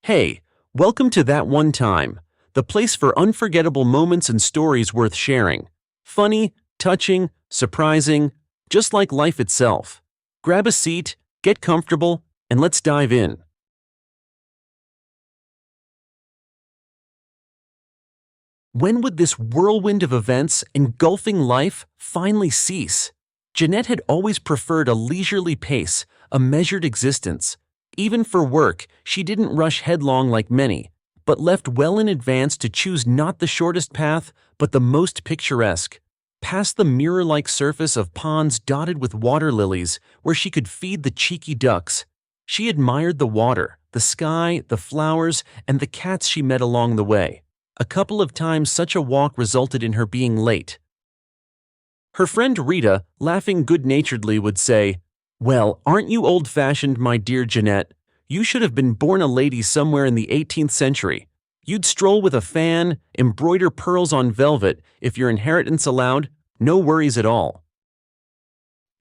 Hey, welcome to That One Time, the place for unforgettable moments and stories worth sharing. Funny, touching, surprising, just like life itself. Grab a seat, get comfortable, and let's dive in. When would this whirlwind of events engulfing life finally cease? Jeanette had always preferred a leisurely pace, a measured existence. Even for work, she didn't rush headlong like many, but left well in advance to choose not the shortest path, but the most picturesque. Past the mirror-like surface of ponds dotted with water lilies where she could feed the cheeky ducks. She admired the water, the sky, the flowers, and the cats she met along the way. A couple of times such a walk resulted in her being late. Her friend Rita, laughing good-naturedly, would say, "Well, aren't you old-fashioned, my dear Jeanette? You should have been born a lady somewhere in the 18th century. You'd stroll with a fan, embroider pearls on velvet, if your inheritance allowed, no worries at all."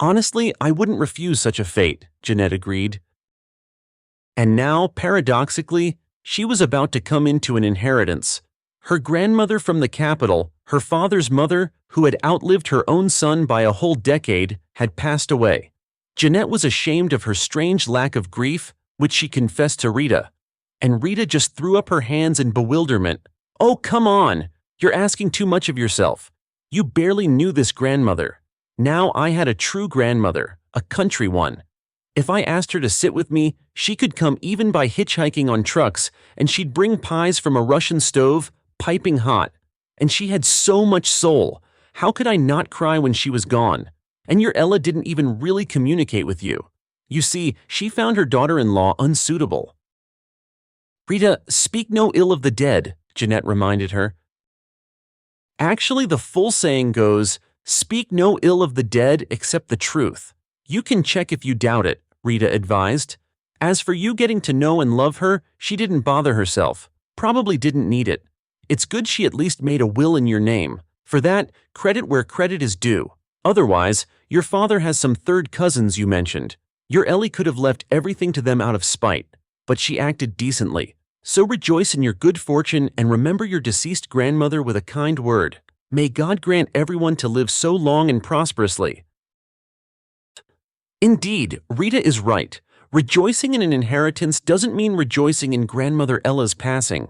Honestly, I wouldn't refuse such a fate, Jeanette agreed. And now, paradoxically, she was about to come into an inheritance. Her grandmother from the capital, her father's mother, who had outlived her own son by a whole decade, had passed away. Jeanette was ashamed of her strange lack of grief, which she confessed to Rita. And Rita just threw up her hands in bewilderment. "Oh, come on! You're asking too much of yourself. You barely knew this grandmother. Now I had a true grandmother, a country one. If I asked her to sit with me, she could come even by hitchhiking on trucks, and she'd bring pies from a Russian stove, piping hot. And she had so much soul. How could I not cry when she was gone? And your Ella didn't even really communicate with you. You see, she found her daughter-in-law unsuitable." "Rita, speak no ill of the dead," Jeanette reminded her. "Actually, the full saying goes, speak no ill of the dead except the truth. You can check if you doubt it," Rita advised. "As for you getting to know and love her, she didn't bother herself. Probably didn't need it. It's good she at least made a will in your name. For that, credit where credit is due. Otherwise, your father has some third cousins you mentioned. Your Ellie could have left everything to them out of spite, but she acted decently. So rejoice in your good fortune and remember your deceased grandmother with a kind word. May God grant everyone to live so long and prosperously." Indeed, Rita is right. Rejoicing in an inheritance doesn't mean rejoicing in grandmother Ella's passing.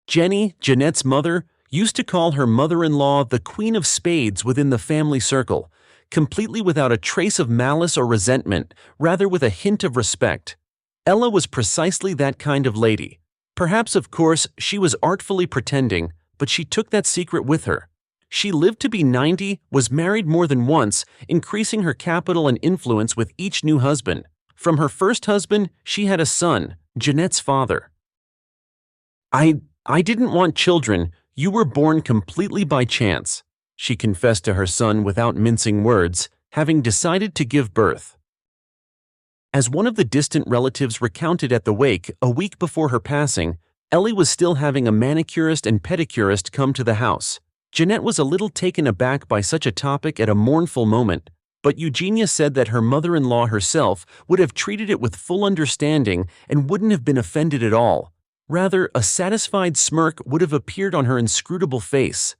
Jenny, Jeanette's mother, used to call her mother-in-law the Queen of Spades within the family circle, completely without a trace of malice or resentment, rather with a hint of respect. Ella was precisely that kind of lady. Perhaps, of course, she was artfully pretending, but she took that secret with her. She lived to be 90, was married more than once, increasing her capital and influence with each new husband. From her first husband, she had a son, Jeanette's father. I didn't want children. You were born completely by chance," she confessed to her son without mincing words, having decided to give birth. As one of the distant relatives recounted at the wake a week before her passing, Ellie was still having a manicurist and pedicurist come to the house. Jeanette was a little taken aback by such a topic at a mournful moment, but Eugenia said that her mother-in-law herself would have treated it with full understanding and wouldn't have been offended at all. Rather, a satisfied smirk would have appeared on her inscrutable face.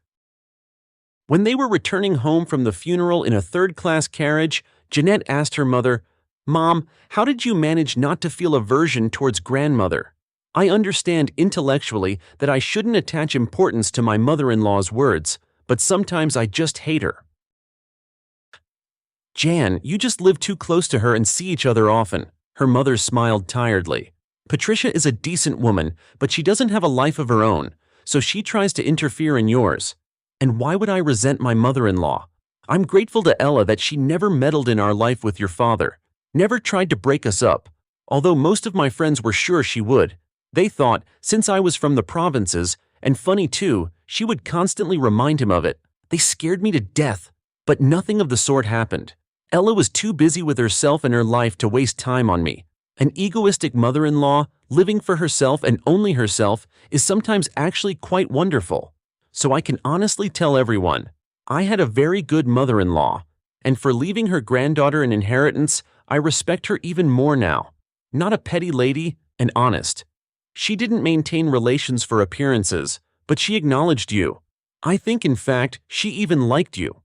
When they were returning home from the funeral in a third-class carriage, Jeanette asked her mother, "Mom, how did you manage not to feel aversion towards grandmother? I understand intellectually that I shouldn't attach importance to my mother-in-law's words, but sometimes I just hate her." "Jan, you just live too close to her and see each other often," her mother smiled tiredly. "Patricia is a decent woman, but she doesn't have a life of her own, so she tries to interfere in yours. And why would I resent my mother-in-law? I'm grateful to Ella that she never meddled in our life with your father, never tried to break us up, although most of my friends were sure she would. They thought, since I was from the provinces, and funny too, she would constantly remind him of it. They scared me to death, but nothing of the sort happened. Ella was too busy with herself and her life to waste time on me. An egoistic mother-in-law, living for herself and only herself, is sometimes actually quite wonderful. So I can honestly tell everyone, I had a very good mother-in-law, and for leaving her granddaughter an inheritance, I respect her even more now. Not a petty lady, and honest. She didn't maintain relations for appearances, but she acknowledged you. I think, in fact, she even liked you."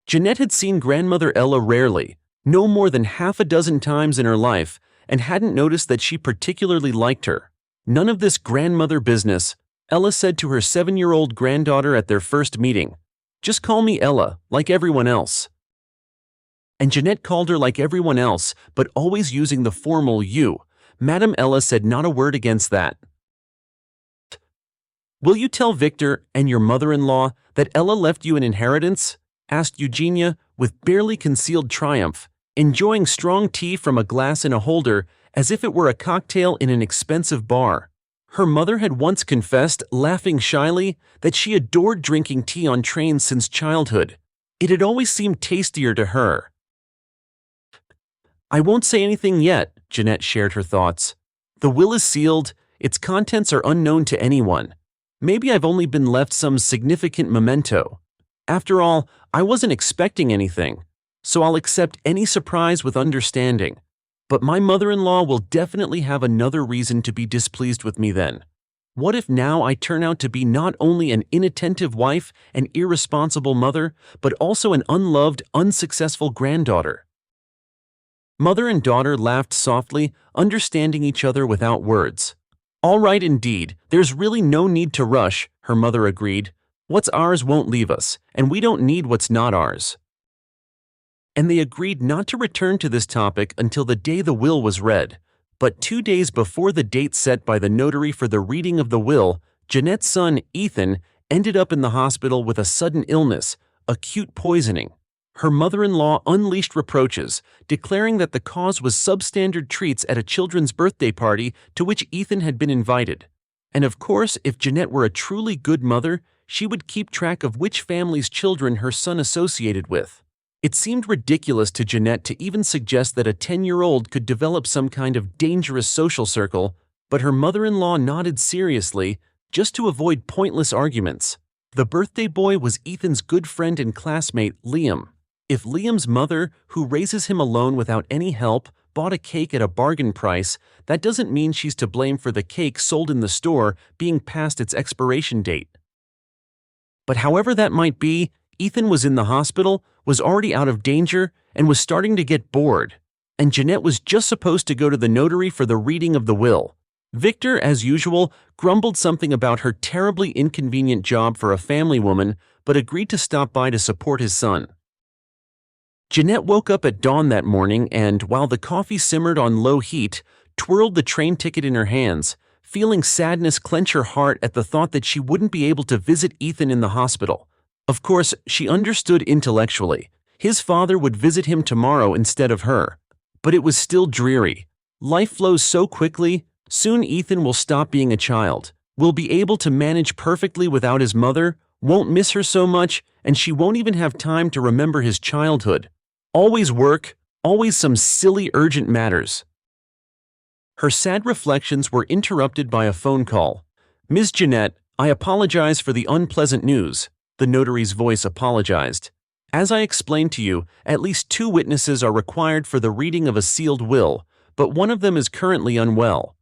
Jeanette had seen grandmother Ella rarely, no more than half a dozen times in her life, and hadn't noticed that she particularly liked her. "None of this grandmother business," Ella said to her 7-year-old granddaughter at their first meeting. "Just call me Ella, like everyone else." And Jeanette called her like everyone else, but always using the formal you. Madame Ella said not a word against that. "Will you tell Victor and your mother-in-law that Ella left you an inheritance?" asked Eugenia with barely concealed triumph, enjoying strong tea from a glass in a holder as if it were a cocktail in an expensive bar. Her mother had once confessed, laughing shyly, that she adored drinking tea on trains since childhood. It had always seemed tastier to her. "I won't say anything yet," Jeanette shared her thoughts. "The will is sealed, its contents are unknown to anyone. Maybe I've only been left some significant memento. After all, I wasn't expecting anything, so I'll accept any surprise with understanding. But my mother-in-law will definitely have another reason to be displeased with me then. What if now I turn out to be not only an inattentive wife and irresponsible mother, but also an unloved, unsuccessful granddaughter?" Mother and daughter laughed softly, understanding each other without words. "All right indeed, there's really no need to rush," her mother agreed. "What's ours won't leave us, and we don't need what's not ours." And they agreed not to return to this topic until the day the will was read. But 2 days before the date set by the notary for the reading of the will, Jeanette's son, Ethan, ended up in the hospital with a sudden illness, acute poisoning. Her mother-in-law unleashed reproaches, declaring that the cause was substandard treats at a children's birthday party to which Ethan had been invited. And of course, if Jeanette were a truly good mother, she would keep track of which family's children her son associated with. It seemed ridiculous to Jeanette to even suggest that a 10-year-old could develop some kind of dangerous social circle, but her mother-in-law nodded seriously, just to avoid pointless arguments. The birthday boy was Ethan's good friend and classmate, Liam. If Liam's mother, who raises him alone without any help, bought a cake at a bargain price, that doesn't mean she's to blame for the cake sold in the store being past its expiration date. But however that might be, Ethan was in the hospital, was already out of danger, and was starting to get bored. And Jeanette was just supposed to go to the notary for the reading of the will. Victor, as usual, grumbled something about her terribly inconvenient job for a family woman, but agreed to stop by to support his son. Jeanette woke up at dawn that morning and, while the coffee simmered on low heat, twirled the train ticket in her hands, feeling sadness clench her heart at the thought that she wouldn't be able to visit Ethan in the hospital. Of course, she understood intellectually. His father would visit him tomorrow instead of her. But it was still dreary. Life flows so quickly, soon Ethan will stop being a child, will be able to manage perfectly without his mother, won't miss her so much, and she won't even have time to remember his childhood. Always work, always some silly urgent matters. Her sad reflections were interrupted by a phone call. "Ms. Jeanette, I apologize for the unpleasant news," the notary's voice apologized. "As I explained to you, at least 2 witnesses are required for the reading of a sealed will, but one of them is currently unwell."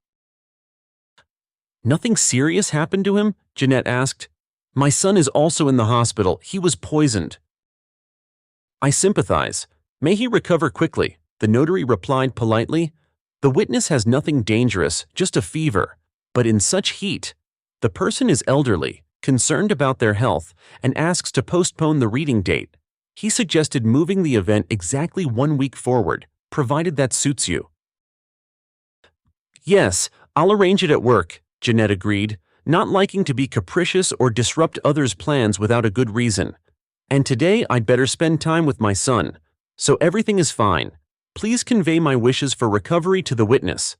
"Nothing serious happened to him?" Jeanette asked. "My son is also in the hospital. He was poisoned." "I sympathize. May he recover quickly," the notary replied politely. "The witness has nothing dangerous, just a fever. But in such heat, the person is elderly, concerned about their health, and asks to postpone the reading date. He suggested moving the event exactly 1 week forward, provided that suits you." "Yes, I'll arrange it at work," Jeanette agreed, not liking to be capricious or disrupt others' plans without a good reason. "And today I'd better spend time with my son. So everything is fine. Please convey my wishes for recovery to the witness."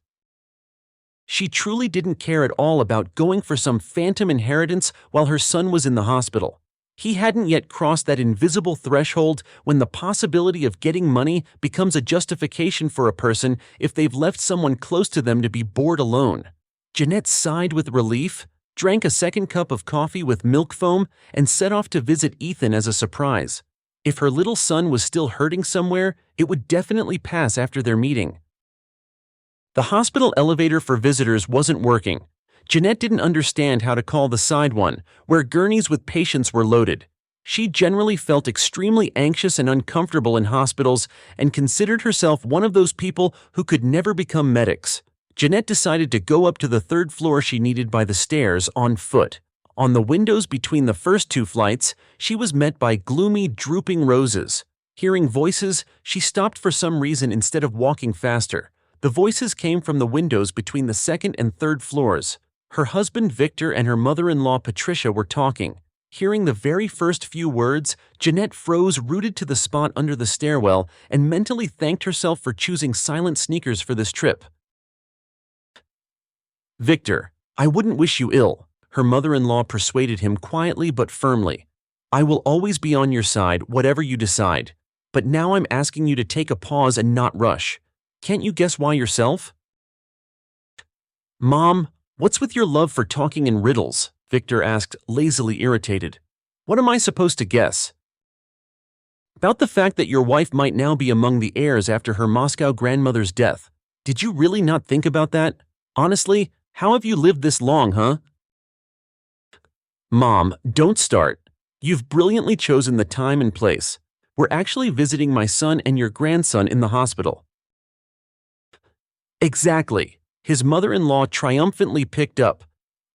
She truly didn't care at all about going for some phantom inheritance while her son was in the hospital. He hadn't yet crossed that invisible threshold when the possibility of getting money becomes a justification for a person if they've left someone close to them to be bored alone. Jeanette sighed with relief, drank a second cup of coffee with milk foam, and set off to visit Ethan as a surprise. If her little son was still hurting somewhere, it would definitely pass after their meeting. The hospital elevator for visitors wasn't working. Jeanette didn't understand how to call the side one, where gurneys with patients were loaded. She generally felt extremely anxious and uncomfortable in hospitals and considered herself one of those people who could never become medics. Jeanette decided to go up to the third floor she needed by the stairs on foot. On the windows between the first two flights, she was met by gloomy, drooping roses. Hearing voices, she stopped for some reason instead of walking faster. The voices came from the windows between the second and third floors. Her husband Victor and her mother-in-law Patricia were talking. Hearing the very first few words, Jeanette froze, rooted to the spot under the stairwell, and mentally thanked herself for choosing silent sneakers for this trip. "Victor, I wouldn't wish you ill," her mother-in-law persuaded him quietly but firmly. "I will always be on your side, whatever you decide. But now I'm asking you to take a pause and not rush. Can't you guess why yourself?" "Mom, what's with your love for talking in riddles?" Victor asked, lazily irritated. "What am I supposed to guess?" "About the fact that your wife might now be among the heirs after her Moscow grandmother's death. Did you really not think about that? Honestly, how have you lived this long, huh?" "Mom, don't start. You've brilliantly chosen the time and place. We're actually visiting my son and your grandson in the hospital." "Exactly," his mother-in-law triumphantly picked up.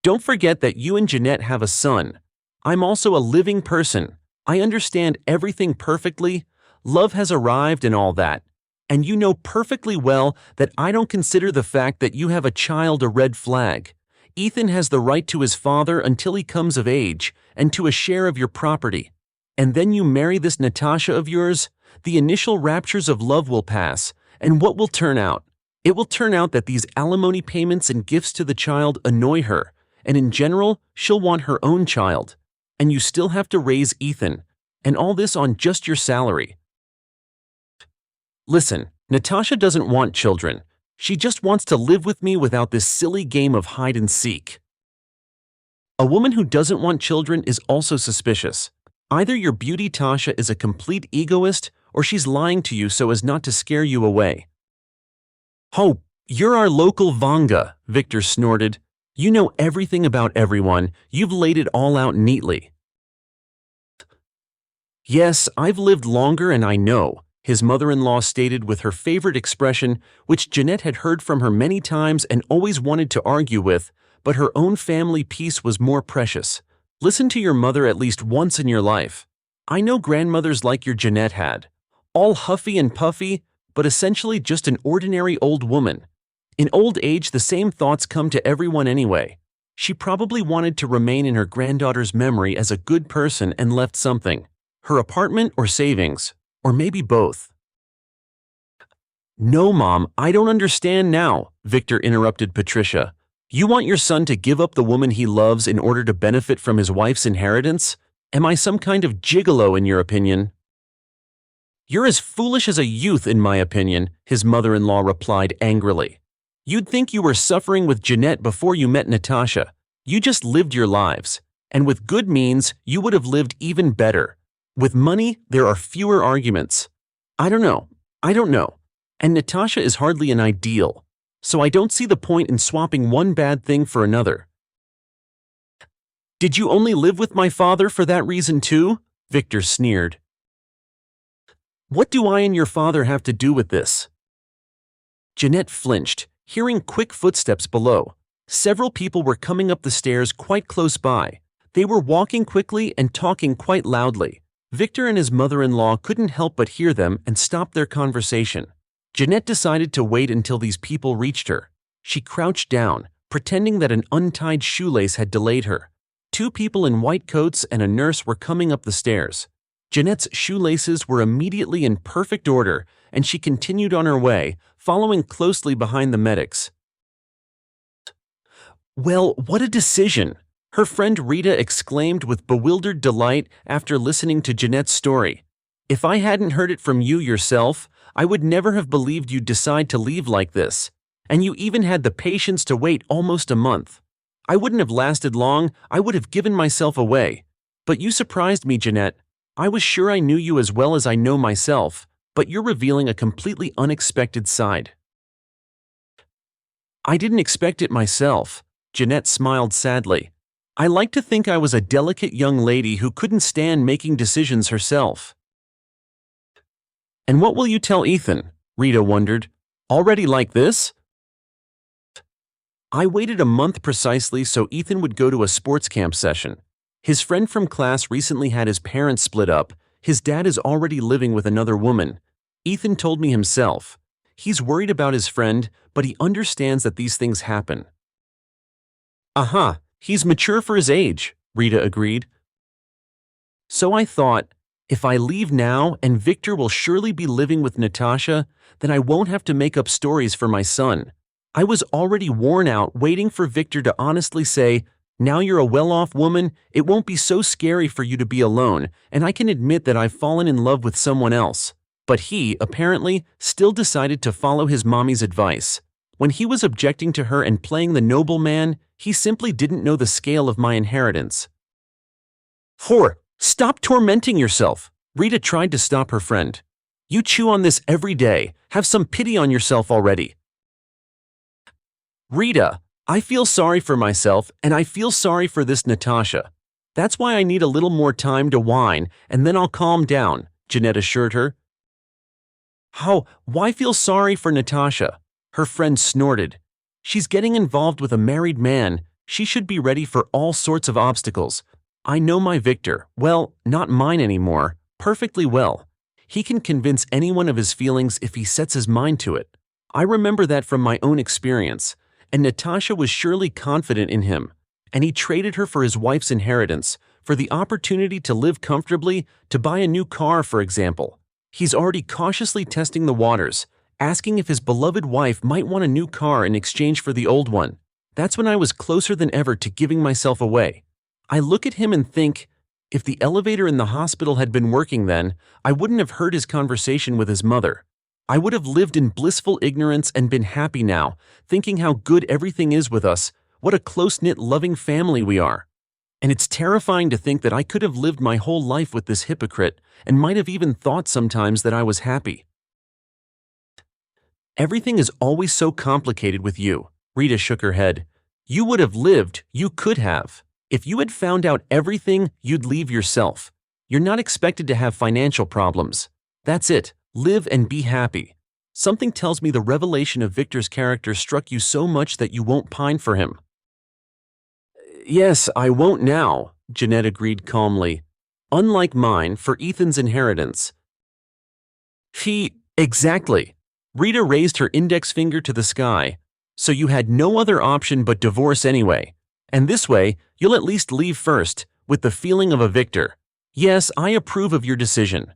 "Don't forget that you and Jeanette have a son. I'm also a living person. I understand everything perfectly. Love has arrived and all that. And you know perfectly well that I don't consider the fact that you have a child a red flag. Ethan has the right to his father until he comes of age and to a share of your property. And then you marry this Natasha of yours, the initial raptures of love will pass, and what will turn out? It will turn out that these alimony payments and gifts to the child annoy her, and in general, she'll want her own child. And you still have to raise Ethan, and all this on just your salary. Listen, Natasha doesn't want children. She just wants to live with me without this silly game of hide and seek." A woman who doesn't want children is also suspicious. Either your beauty Tasha is a complete egoist, or she's lying to you so as not to scare you away. "Oh, you're our local Vanga," Victor snorted. "You know everything about everyone. You've laid it all out neatly." "Yes, I've lived longer and I know," his mother-in-law stated with her favorite expression, which Jeanette had heard from her many times and always wanted to argue with, but her own family peace was more precious. "Listen to your mother at least once in your life. I know grandmothers like your Jeanette had. All huffy and puffy, but essentially just an ordinary old woman. In old age, the same thoughts come to everyone anyway. She probably wanted to remain in her granddaughter's memory as a good person and left something. Her apartment or savings, or maybe both." "No, Mom, I don't understand now," Victor interrupted Patricia. "You want your son to give up the woman he loves in order to benefit from his wife's inheritance? Am I some kind of gigolo in your opinion?" "You're as foolish as a youth in my opinion," his mother-in-law replied angrily. "You'd think you were suffering with Jeanette before you met Natasha. You just lived your lives. And with good means, you would have lived even better. With money, there are fewer arguments. I don't know. And Natasha is hardly an ideal. So I don't see the point in swapping one bad thing for another." "Did you only live with my father for that reason too?" Victor sneered. "What do I and your father have to do with this?" Jeanette flinched, hearing quick footsteps below. Several people were coming up the stairs quite close by. They were walking quickly and talking quite loudly. Victor and his mother-in-law couldn't help but hear them and stopped their conversation. Jeanette decided to wait until these people reached her. She crouched down, pretending that an untied shoelace had delayed her. Two people in white coats and a nurse were coming up the stairs. Jeanette's shoelaces were immediately in perfect order, and she continued on her way, following closely behind the medics. "Well, what a decision!" her friend Rita exclaimed with bewildered delight after listening to Jeanette's story. "If I hadn't heard it from you yourself, I would never have believed you'd decide to leave like this. And you even had the patience to wait almost a month. I wouldn't have lasted long, I would have given myself away. But you surprised me, Jeanette. I was sure I knew you as well as I know myself, but you're revealing a completely unexpected side." I didn't expect it myself. Jeanette smiled sadly. I like to think I was a delicate young lady who couldn't stand making decisions herself. And what will you tell Ethan? Rita wondered. Already like this? I waited a month precisely so Ethan would go to a sports camp session. His friend from class recently had his parents split up. His dad is already living with another woman. Ethan told me himself. He's worried about his friend, but he understands that these things happen. Aha, he's mature for his age, Rita agreed. So I thought, if I leave now and Victor will surely be living with Natasha, then I won't have to make up stories for my son. I was already worn out waiting for Victor to honestly say, now you're a well-off woman, it won't be so scary for you to be alone, and I can admit that I've fallen in love with someone else. But he, apparently, still decided to follow his mommy's advice. When he was objecting to her and playing the nobleman, he simply didn't know the scale of my inheritance. Stop tormenting yourself. Rita tried to stop her friend. You chew on this every day. Have some pity on yourself already. Rita, I feel sorry for myself, and I feel sorry for this Natasha. That's why I need a little more time to whine, and then I'll calm down, Jeanette assured her. Why feel sorry for Natasha? Her friend snorted. She's getting involved with a married man. She should be ready for all sorts of obstacles. I know my Victor, well, not mine anymore, perfectly well. He can convince anyone of his feelings if he sets his mind to it. I remember that from my own experience. And Natasha was surely confident in him, and he traded her for his wife's inheritance, for the opportunity to live comfortably, to buy a new car, for example. He's already cautiously testing the waters, asking if his beloved wife might want a new car in exchange for the old one. That's when I was closer than ever to giving myself away. I look at him and think, if the elevator in the hospital had been working then, I wouldn't have heard his conversation with his mother. I would have lived in blissful ignorance and been happy now, thinking how good everything is with us, what a close-knit, loving family we are. And it's terrifying to think that I could have lived my whole life with this hypocrite and might have even thought sometimes that I was happy. Everything is always so complicated with you, Rita shook her head. You would have lived, you could have. If you had found out everything, you'd leave yourself. You're not expected to have financial problems. That's it. Live and be happy. Something tells me the revelation of Victor's character struck you so much that you won't pine for him. Yes, I won't now, Jeanette agreed calmly. Unlike mine, for Ethan's inheritance. Exactly. Rita raised her index finger to the sky. So you had no other option but divorce anyway. And this way, you'll at least leave first, with the feeling of a victor. Yes, I approve of your decision.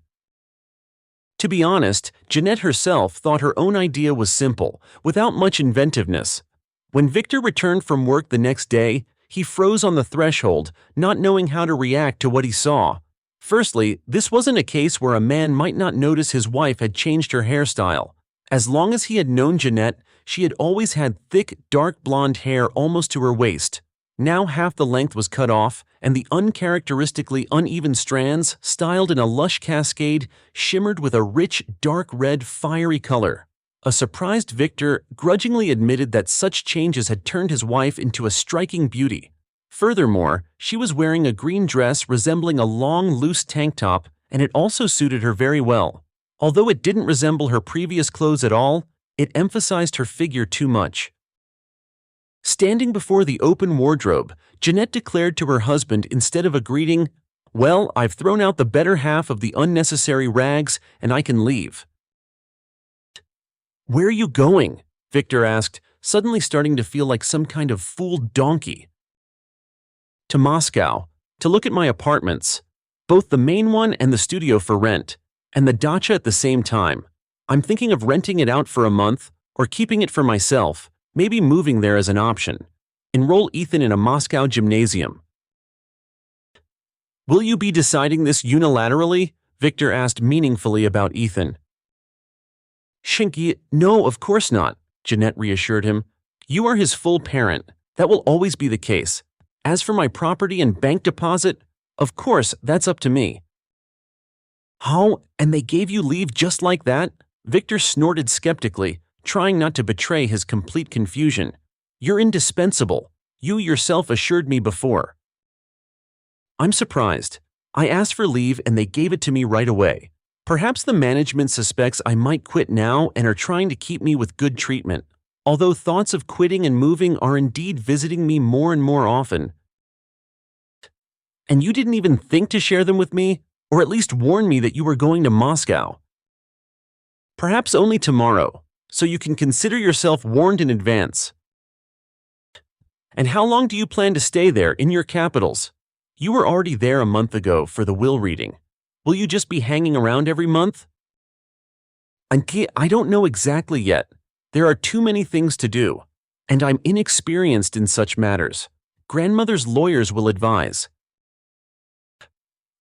To be honest, Jeanette herself thought her own idea was simple, without much inventiveness. When Victor returned from work the next day, he froze on the threshold, not knowing how to react to what he saw. Firstly, this wasn't a case where a man might not notice his wife had changed her hairstyle. As long as he had known Jeanette, she had always had thick, dark blonde hair almost to her waist. Now half the length was cut off, and the uncharacteristically uneven strands, styled in a lush cascade, shimmered with a rich, dark red, fiery color. A surprised Victor grudgingly admitted that such changes had turned his wife into a striking beauty. Furthermore, she was wearing a green dress resembling a long, loose tank top, and it also suited her very well. Although it didn't resemble her previous clothes at all, it emphasized her figure too much. Standing before the open wardrobe, Jeanette declared to her husband instead of a greeting, "Well, I've thrown out the better half of the unnecessary rags, and I can leave." "Where are you going?" Victor asked, suddenly starting to feel like some kind of fooled donkey. "To Moscow, to look at my apartments, both the main one and the studio for rent, and the dacha at the same time. I'm thinking of renting it out for a month, or keeping it for myself. Maybe moving there as an option. Enroll Ethan in a Moscow gymnasium." "Will you be deciding this unilaterally?" Victor asked meaningfully about Ethan. "Shinky, no, of course not," Jeanette reassured him. "You are his full parent. That will always be the case. As for my property and bank deposit, of course, that's up to me." "How? And they gave you leave just like that?" Victor snorted skeptically, trying not to betray his complete confusion. "You're indispensable. You yourself assured me before." "I'm surprised. I asked for leave and they gave it to me right away. Perhaps the management suspects I might quit now and are trying to keep me with good treatment. Although thoughts of quitting and moving are indeed visiting me more and more often." "And you didn't even think to share them with me? Or at least warn me that you were going to Moscow?" "Perhaps only tomorrow, so you can consider yourself warned in advance." "And how long do you plan to stay there in your capitals? You were already there a month ago for the will reading. Will you just be hanging around every month?" I don't know exactly yet. There are too many things to do, and I'm inexperienced in such matters. Grandmother's lawyers will advise."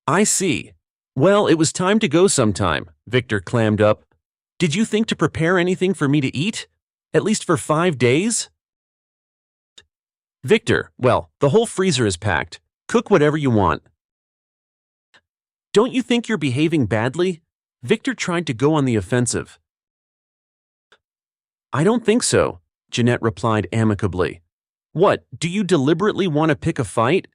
"I see. Well, it was time to go sometime," Victor clammed up. "Did you think to prepare anything for me to eat? At least for 5 days?" "Victor, well, the whole freezer is packed. Cook whatever you want." "Don't you think you're behaving badly?" Victor tried to go on the offensive. "I don't think so," Jeanette replied amicably. "What, do you deliberately want to pick a fight?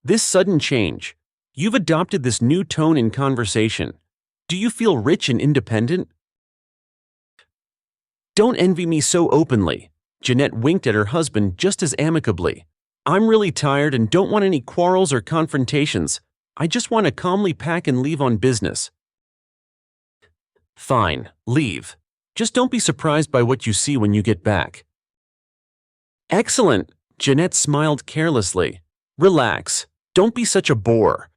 This sudden change. You've adopted this new tone in conversation. Do you feel rich and independent?" "Don't envy me so openly." Jeanette winked at her husband just as amicably. "I'm really tired and don't want any quarrels or confrontations. I just want to calmly pack and leave on business." "Fine, leave. Just don't be surprised by what you see when you get back." "Excellent," Jeanette smiled carelessly. "Relax. Don't be such a bore."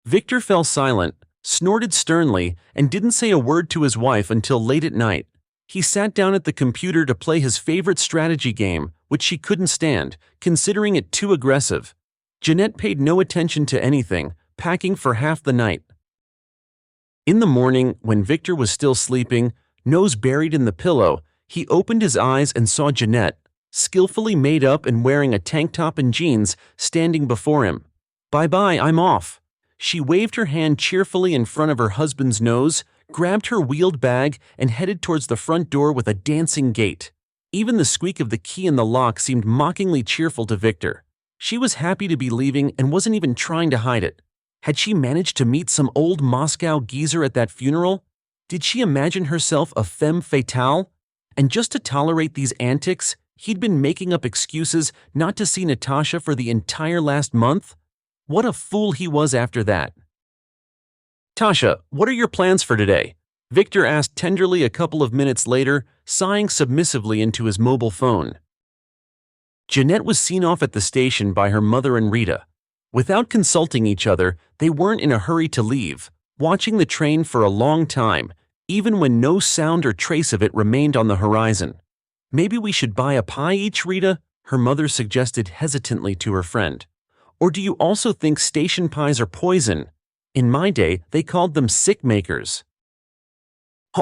Victor fell silent, snorted sternly, and didn't say a word to his wife until late at night. He sat down at the computer to play his favorite strategy game, which she couldn't stand, considering it too aggressive. Jeanette paid no attention to anything, packing for half the night. In the morning, when Victor was still sleeping, nose buried in the pillow, he opened his eyes and saw Jeanette, skillfully made up and wearing a tank top and jeans, standing before him. "Bye-bye, I'm off." She waved her hand cheerfully in front of her husband's nose, grabbed her wheeled bag, and headed towards the front door with a dancing gait. Even the squeak of the key in the lock seemed mockingly cheerful to Victor. She was happy to be leaving and wasn't even trying to hide it. Had she managed to meet some old Moscow geezer at that funeral? Did she imagine herself a femme fatale? And just to tolerate these antics, he'd been making up excuses not to see Natasha for the entire last month? What a fool he was after that. "Tasha, what are your plans for today?" Victor asked tenderly a couple of minutes later, sighing submissively into his mobile phone. Jeanette was seen off at the station by her mother and Rita. Without consulting each other, they weren't in a hurry to leave, watching the train for a long time, even when no sound or trace of it remained on the horizon. "Maybe we should buy a pie each, Rita?" her mother suggested hesitantly to her friend. "Or do you also think station pies are poison? In my day, they called them sick makers."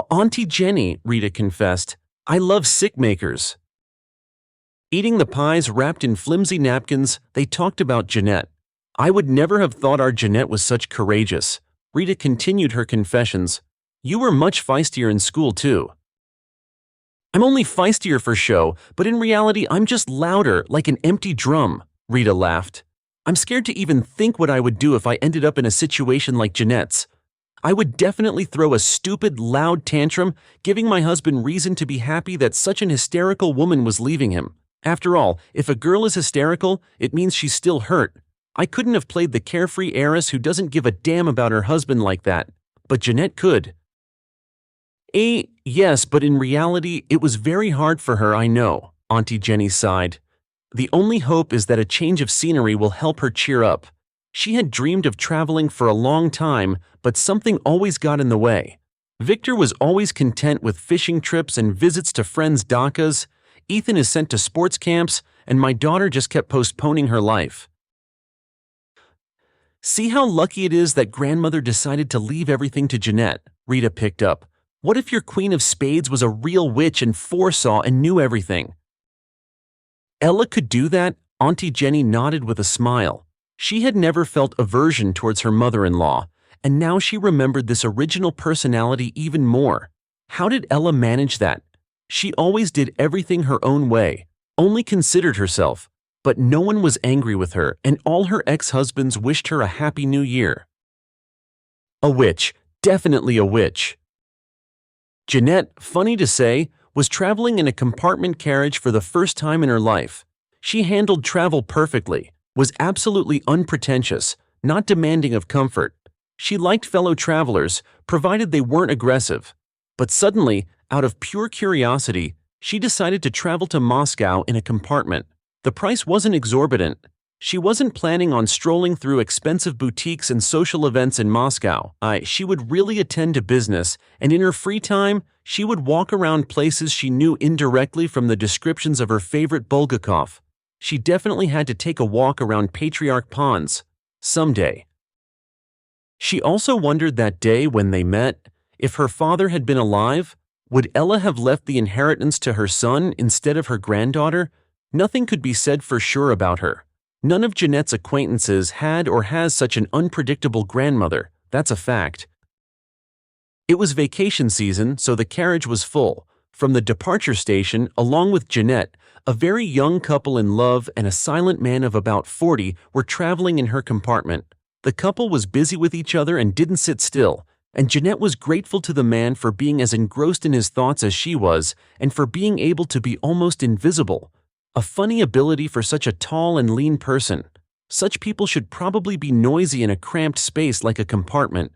"Auntie Jenny," Rita confessed, "I love sick makers." Eating the pies wrapped in flimsy napkins, they talked about Jeanette. "I would never have thought our Jeanette was such courageous." Rita continued her confessions. "You were much feistier in school, too." "I'm only feistier for show, but in reality I'm just louder, like an empty drum," Rita laughed. "I'm scared to even think what I would do if I ended up in a situation like Jeanette's. I would definitely throw a stupid, loud tantrum, giving my husband reason to be happy that such an hysterical woman was leaving him. After all, if a girl is hysterical, it means she's still hurt. I couldn't have played the carefree heiress who doesn't give a damn about her husband like that, but Jeanette could." Yes, but in reality, it was very hard for her, I know," Auntie Jenny sighed. "The only hope is that a change of scenery will help her cheer up. She had dreamed of traveling for a long time, but something always got in the way. Victor was always content with fishing trips and visits to friends' dachas. Ethan is sent to sports camps, and my daughter just kept postponing her life." "See how lucky it is that grandmother decided to leave everything to Jeanette," Rita picked up. "What if your Queen of Spades was a real witch and foresaw and knew everything?" "Ella could do that," Auntie Jenny nodded with a smile. She had never felt aversion towards her mother-in-law, and now she remembered this original personality even more. How did Ella manage that? She always did everything her own way, only considered herself, but no one was angry with her, and all her ex-husbands wished her a happy new year. A witch, definitely a witch. Jeanette, funny to say, was traveling in a compartment carriage for the first time in her life. She handled travel perfectly, was absolutely unpretentious, not demanding of comfort. She liked fellow travelers, provided they weren't aggressive. But suddenly, out of pure curiosity, she decided to travel to Moscow in a compartment. The price wasn't exorbitant. She wasn't planning on strolling through expensive boutiques and social events in Moscow. She would really attend to business, and in her free time, she would walk around places she knew indirectly from the descriptions of her favorite Bulgakov. She definitely had to take a walk around Patriarch Ponds. Someday. She also wondered that day when they met, if her father had been alive, would Ella have left the inheritance to her son instead of her granddaughter? Nothing could be said for sure about her. None of Jeanette's acquaintances had or has such an unpredictable grandmother, that's a fact. It was vacation season, so the carriage was full. From the departure station, along with Jeanette, a very young couple in love and a silent man of about 40 were traveling in her compartment. The couple was busy with each other and didn't sit still, and Jeanette was grateful to the man for being as engrossed in his thoughts as she was, and for being able to be almost invisible. A funny ability for such a tall and lean person. Such people should probably be noisy in a cramped space like a compartment.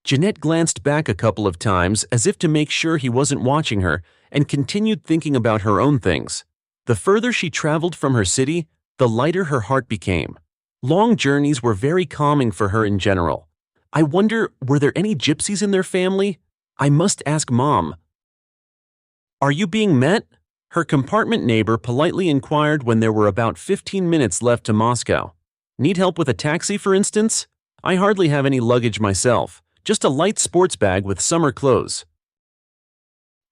Jeanette glanced back a couple of times as if to make sure he wasn't watching her, and continued thinking about her own things. The further she traveled from her city, the lighter her heart became. Long journeys were very calming for her in general. I wonder, were there any gypsies in their family? I must ask Mom. Are you being met? Her compartment neighbor politely inquired when there were about 15 minutes left to Moscow. Need help with a taxi, for instance? I hardly have any luggage myself, just a light sports bag with summer clothes.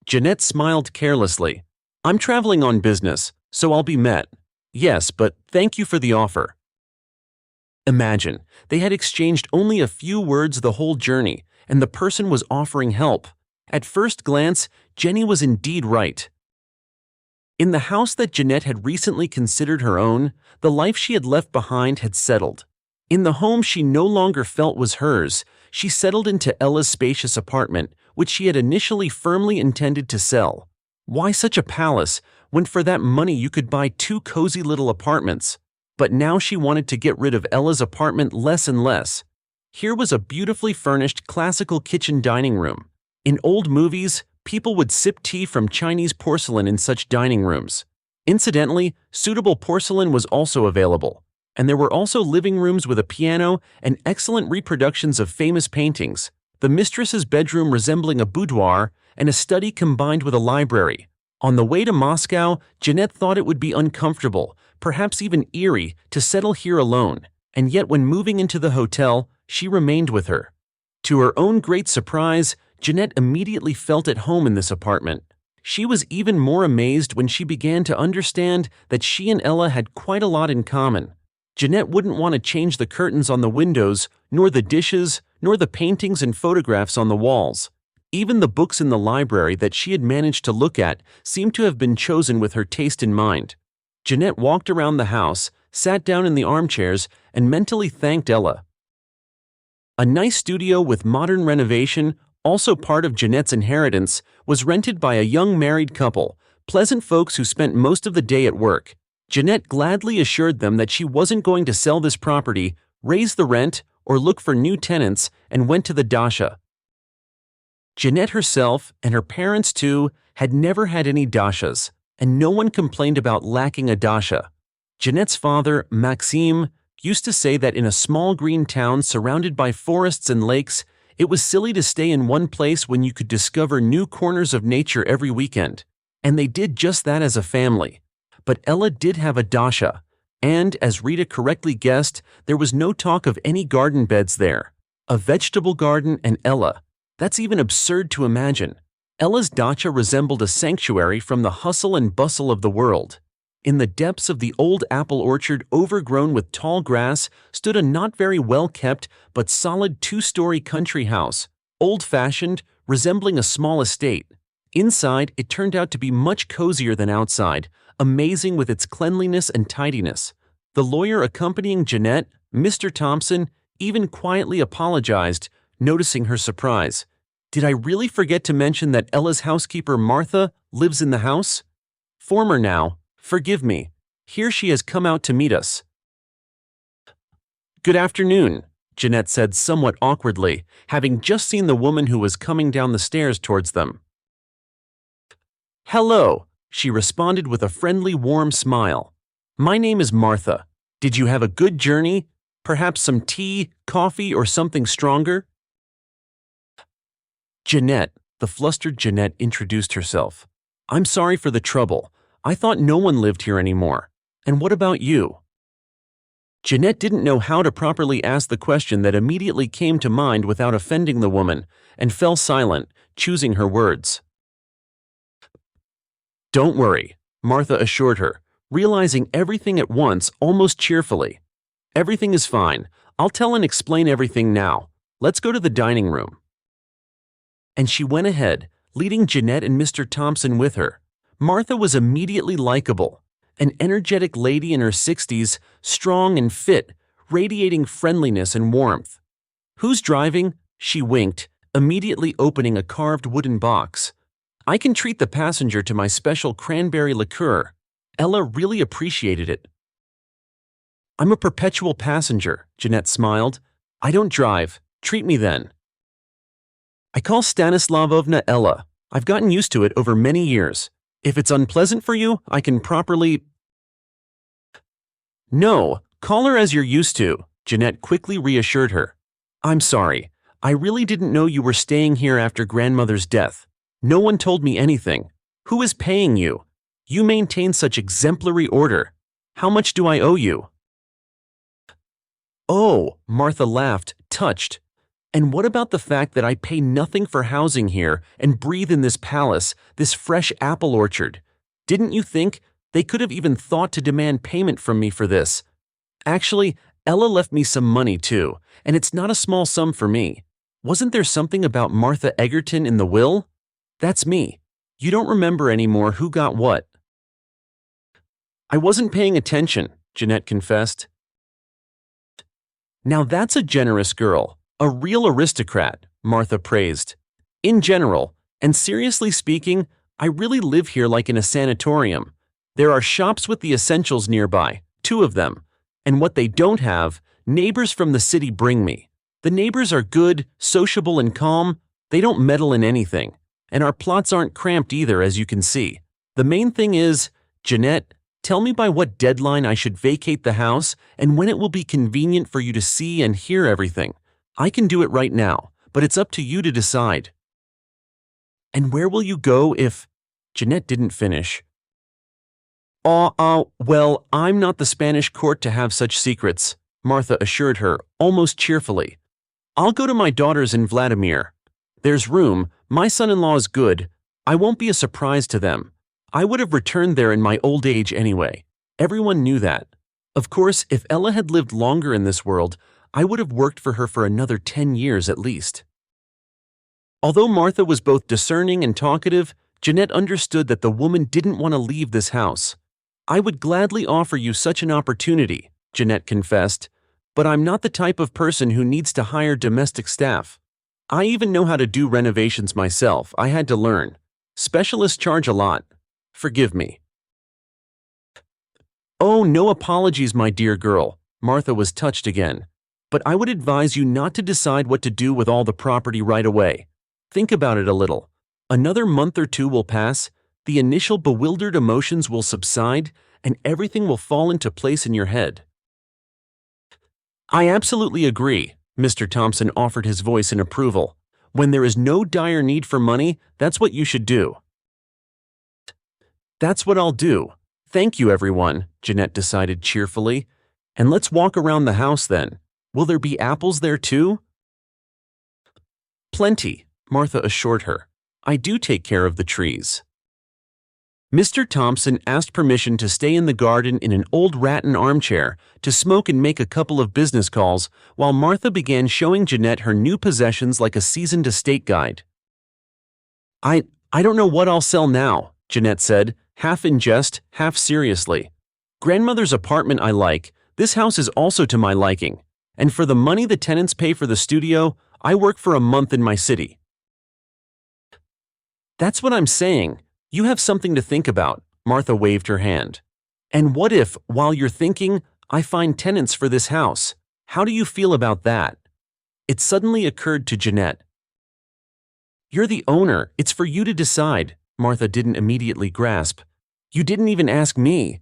Jeanette smiled carelessly. I'm traveling on business, so I'll be met. Yes, but thank you for the offer. Imagine, they had exchanged only a few words the whole journey, and the person was offering help. At first glance, Jenny was indeed right. In the house that Jeanette had recently considered her own, the life she had left behind had settled. In the home she no longer felt was hers, she settled into Ella's spacious apartment, which she had initially firmly intended to sell. Why such a palace, when for that money you could buy 2 cozy little apartments? But now she wanted to get rid of Ella's apartment less and less. Here was a beautifully furnished classical kitchen dining room. In old movies, people would sip tea from Chinese porcelain in such dining rooms. Incidentally, suitable porcelain was also available, and there were also living rooms with a piano and excellent reproductions of famous paintings, the mistress's bedroom resembling a boudoir, and a study combined with a library. On the way to Moscow, Jeanette thought it would be uncomfortable, perhaps even eerie, to settle here alone, and yet when moving into the hotel, she remained with her. To her own great surprise, Jeanette immediately felt at home in this apartment. She was even more amazed when she began to understand that she and Ella had quite a lot in common. Jeanette wouldn't want to change the curtains on the windows, nor the dishes, nor the paintings and photographs on the walls. Even the books in the library that she had managed to look at seemed to have been chosen with her taste in mind. Jeanette walked around the house, sat down in the armchairs, and mentally thanked Ella. A nice studio with modern renovation, also part of Jeanette's inheritance, was rented by a young married couple, pleasant folks who spent most of the day at work. Jeanette gladly assured them that she wasn't going to sell this property, raise the rent, or look for new tenants, and went to the dasha. Jeanette herself, and her parents too, had never had any dashas, and no one complained about lacking a dasha. Jeanette's father, Maxime, used to say that in a small green town surrounded by forests and lakes, it was silly to stay in one place when you could discover new corners of nature every weekend. And they did just that as a family. But Ella did have a dasha, and, as Rita correctly guessed, there was no talk of any garden beds there. A vegetable garden and Ella. That's even absurd to imagine. Ella's dacha resembled a sanctuary from the hustle and bustle of the world. In the depths of the old apple orchard overgrown with tall grass stood a not very well-kept but solid 2-story country house, old-fashioned, resembling a small estate. Inside, it turned out to be much cozier than outside, amazing with its cleanliness and tidiness. The lawyer accompanying Jeanette, Mr. Thompson, even quietly apologized, noticing her surprise. Did I really forget to mention that Ella's housekeeper Martha lives in the house? Former now, forgive me. Here she has come out to meet us. Good afternoon, Jeanette said somewhat awkwardly, having just seen the woman who was coming down the stairs towards them. Hello, she responded with a friendly, warm smile. My name is Martha. Did you have a good journey? Perhaps some tea, coffee, or something stronger? Jeanette, the flustered Jeanette introduced herself. I'm sorry for the trouble. I thought no one lived here anymore. And what about you? Jeanette didn't know how to properly ask the question that immediately came to mind without offending the woman, and fell silent, choosing her words. Don't worry, Martha assured her, realizing everything at once almost cheerfully. Everything is fine. I'll tell and explain everything now. Let's go to the dining room. And she went ahead, leading Jeanette and Mr. Thompson with her. Martha was immediately likable, an energetic lady in her 60s, strong and fit, radiating friendliness and warmth. Who's driving? She winked, immediately opening a carved wooden box. I can treat the passenger to my special cranberry liqueur. Ella really appreciated it. I'm a perpetual passenger, Jeanette smiled. I don't drive. Treat me then. I call Stanislavovna Ella. I've gotten used to it over many years. If it's unpleasant for you, I can properly… No, call her as you're used to, Jeanette quickly reassured her. I'm sorry. I really didn't know you were staying here after grandmother's death. No one told me anything. Who is paying you? You maintain such exemplary order. How much do I owe you? Oh, Martha laughed, touched. And what about the fact that I pay nothing for housing here and breathe in this palace, this fresh apple orchard? Didn't you think they could have even thought to demand payment from me for this? Actually, Ella left me some money too, and it's not a small sum for me. Wasn't there something about Martha Egerton in the will? That's me. You don't remember anymore who got what. I wasn't paying attention, Jeanette confessed. Now that's a generous girl. A real aristocrat, Martha praised. In general, and seriously speaking, I really live here like in a sanatorium. There are shops with the essentials nearby, 2 of them. And what they don't have, neighbors from the city bring me. The neighbors are good, sociable, and calm. They don't meddle in anything. And our plots aren't cramped either, as you can see. The main thing is, Jeanette, tell me by what deadline I should vacate the house and when it will be convenient for you to see and hear everything. I can do it right now, but it's up to you to decide. And where will you go if… Jeanette didn't finish. Well, I'm not the Spanish court to have such secrets, Martha assured her, almost cheerfully. I'll go to my daughters in Vladimir. There's room, my son-in-law is good. I won't be a surprise to them. I would have returned there in my old age anyway. Everyone knew that. Of course, if Ella had lived longer in this world, I would have worked for her for another 10 years at least. Although Martha was both discerning and talkative, Jeanette understood that the woman didn't want to leave this house. I would gladly offer you such an opportunity, Jeanette confessed, but I'm not the type of person who needs to hire domestic staff. I even know how to do renovations myself. I had to learn. Specialists charge a lot. Forgive me. Oh, no apologies, my dear girl. Martha was touched again. But I would advise you not to decide what to do with all the property right away. Think about it a little. Another month or 2 will pass, the initial bewildered emotions will subside, and everything will fall into place in your head. I absolutely agree, Mr. Thompson offered his voice in approval. When there is no dire need for money, that's what you should do. That's what I'll do. Thank you, everyone, Jeanette decided cheerfully. And let's walk around the house then. Will there be apples there too? Plenty, Martha assured her. I do take care of the trees. Mr. Thompson asked permission to stay in the garden in an old rattan armchair to smoke and make a couple of business calls, while Martha began showing Jeanette her new possessions like a seasoned estate guide. I I don't know what I'll sell now, Jeanette said, half in jest, half seriously. Grandmother's apartment I like, this house is also to my liking. And for the money the tenants pay for the studio, I work for a month in my city. That's what I'm saying. You have something to think about, Martha waved her hand. And what if, while you're thinking, I find tenants for this house? How do you feel about that? It suddenly occurred to Jeanette. You're the owner, it's for you to decide, Martha didn't immediately grasp. You didn't even ask me.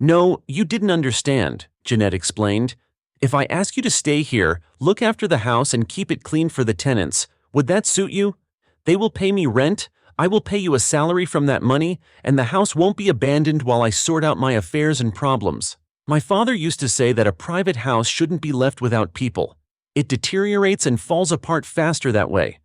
No, you didn't understand, Jeanette explained. If I ask you to stay here, look after the house and keep it clean for the tenants, would that suit you? They will pay me rent, I will pay you a salary from that money, and the house won't be abandoned while I sort out my affairs and problems. My father used to say that a private house shouldn't be left without people. It deteriorates and falls apart faster that way.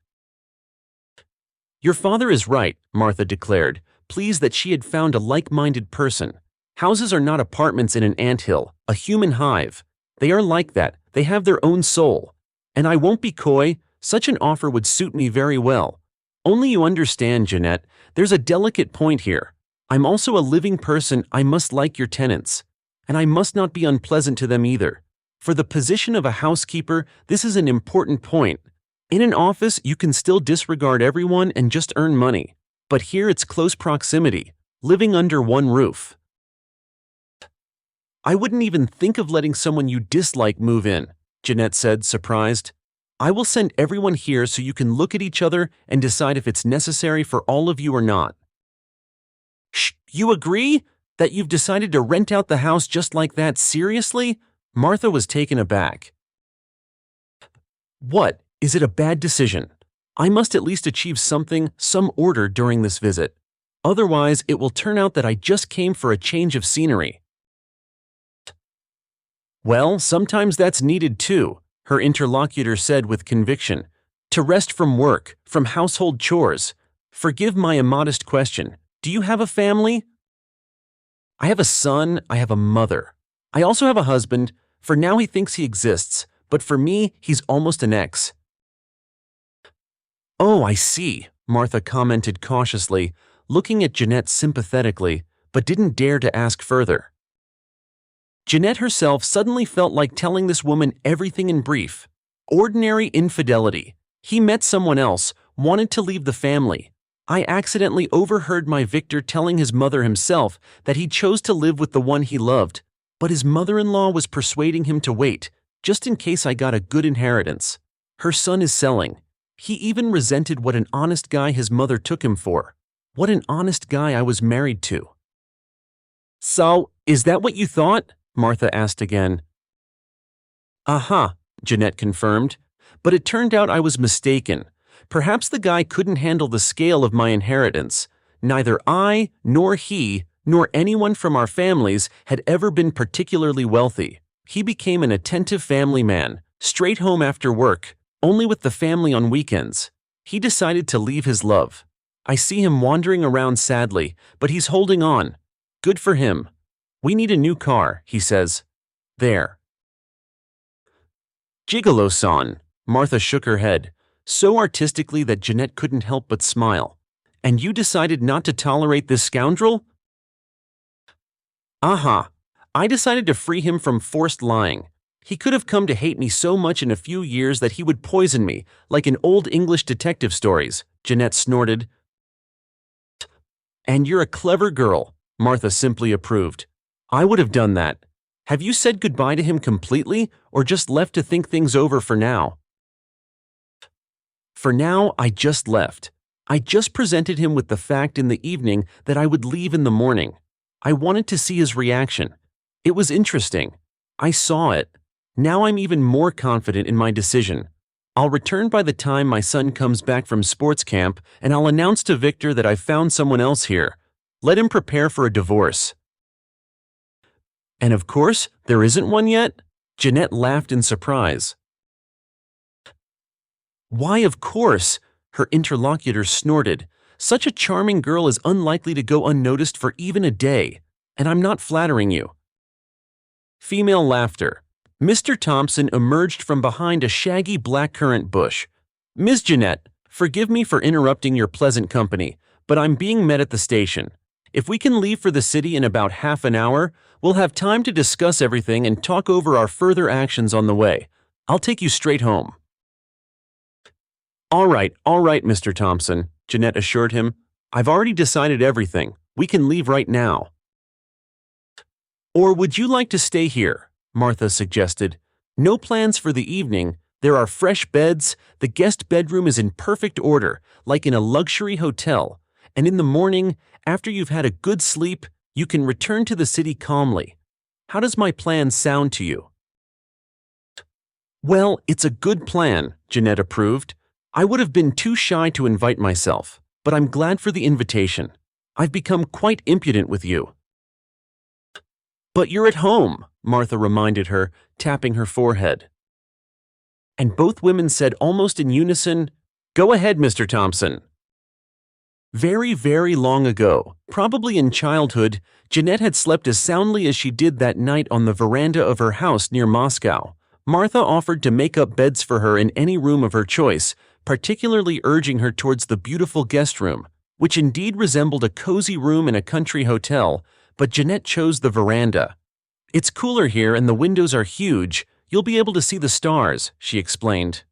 Your father is right, Martha declared, pleased that she had found a like-minded person. Houses are not apartments in an anthill, a human hive. They are like that, they have their own soul. And I won't be coy, such an offer would suit me very well. Only you understand, Jeanette, there's a delicate point here. I'm also a living person, I must like your tenants. And I must not be unpleasant to them either. For the position of a housekeeper, this is an important point. In an office, you can still disregard everyone and just earn money. But here it's close proximity, living under one roof. I wouldn't even think of letting someone you dislike move in, Jeanette said, surprised. I will send everyone here so you can look at each other and decide if it's necessary for all of you or not. Shh, you agree? That you've decided to rent out the house just like that, seriously? Martha was taken aback. What? Is it a bad decision? I must at least achieve something, some order during this visit. Otherwise, it will turn out that I just came for a change of scenery. Well, sometimes that's needed too, her interlocutor said with conviction. To rest from work, from household chores. Forgive my immodest question. Do you have a family? I have a son, I have a mother. I also have a husband. For now he thinks he exists, but for me, he's almost an ex. Oh, I see, Martha commented cautiously, looking at Jeanette sympathetically, but didn't dare to ask further. Jeanette herself suddenly felt like telling this woman everything in brief. Ordinary infidelity. He met someone else, wanted to leave the family. I accidentally overheard my Victor telling his mother himself that he chose to live with the one he loved, but his mother-in-law was persuading him to wait, just in case I got a good inheritance. Her son is selling. He even resented what an honest guy his mother took him for. What an honest guy I was married to. So, is that what you thought? Martha asked again. Uh-huh, Jeanette confirmed, but it turned out I was mistaken. Perhaps the guy couldn't handle the scale of my inheritance. Neither I, nor he, nor anyone from our families had ever been particularly wealthy. He became an attentive family man, straight home after work, only with the family on weekends. He decided to leave his love. I see him wandering around sadly, but he's holding on. Good for him. We need a new car, he says. There. Gigolo-san, Martha shook her head, so artistically that Jeanette couldn't help but smile. And you decided not to tolerate this scoundrel? Aha. I decided to free him from forced lying. He could have come to hate me so much in a few years that he would poison me, like in old English detective stories, Jeanette snorted. And you're a clever girl, Martha simply approved. I would have done that. Have you said goodbye to him completely, or just left to think things over for now? For now, I just left. I just presented him with the fact in the evening that I would leave in the morning. I wanted to see his reaction. It was interesting. I saw it. Now I'm even more confident in my decision. I'll return by the time my son comes back from sports camp, and I'll announce to Victor that I've found someone else here. Let him prepare for a divorce. And of course, there isn't one yet? Jeanette laughed in surprise. Why, of course, her interlocutor snorted. Such a charming girl is unlikely to go unnoticed for even a day, and I'm not flattering you. Female laughter. Mr. Thompson emerged from behind a shaggy blackcurrant bush. Miss Jeanette, Forgive me for interrupting your pleasant company, but I'm being met at the station. If we can leave for the city in about half an hour, we'll have time to discuss everything and talk over our further actions on the way. I'll take you straight home." All right, Mr. Thompson," Jeanette assured him. "I've already decided everything. We can leave right now." "Or would you like to stay here?" Martha suggested. "No plans for the evening. There are fresh beds. The guest bedroom is in perfect order, like in a luxury hotel. And in the morning, after you've had a good sleep, you can return to the city calmly. How does my plan sound to you?" "Well, it's a good plan," Jeanette approved. "I would have been too shy to invite myself, but I'm glad for the invitation. I've become quite impudent with you." "But you're at home," Martha reminded her, tapping her forehead. And both women said almost in unison, "Go ahead, Mr. Thompson." Very, very long ago, probably in childhood, Jeanette had slept as soundly as she did that night on the veranda of her house near Moscow. Martha offered to make up beds for her in any room of her choice, particularly urging her towards the beautiful guest room, which indeed resembled a cozy room in a country hotel, but Jeanette chose the veranda. "It's cooler here and the windows are huge. You'll be able to see the stars," she explained.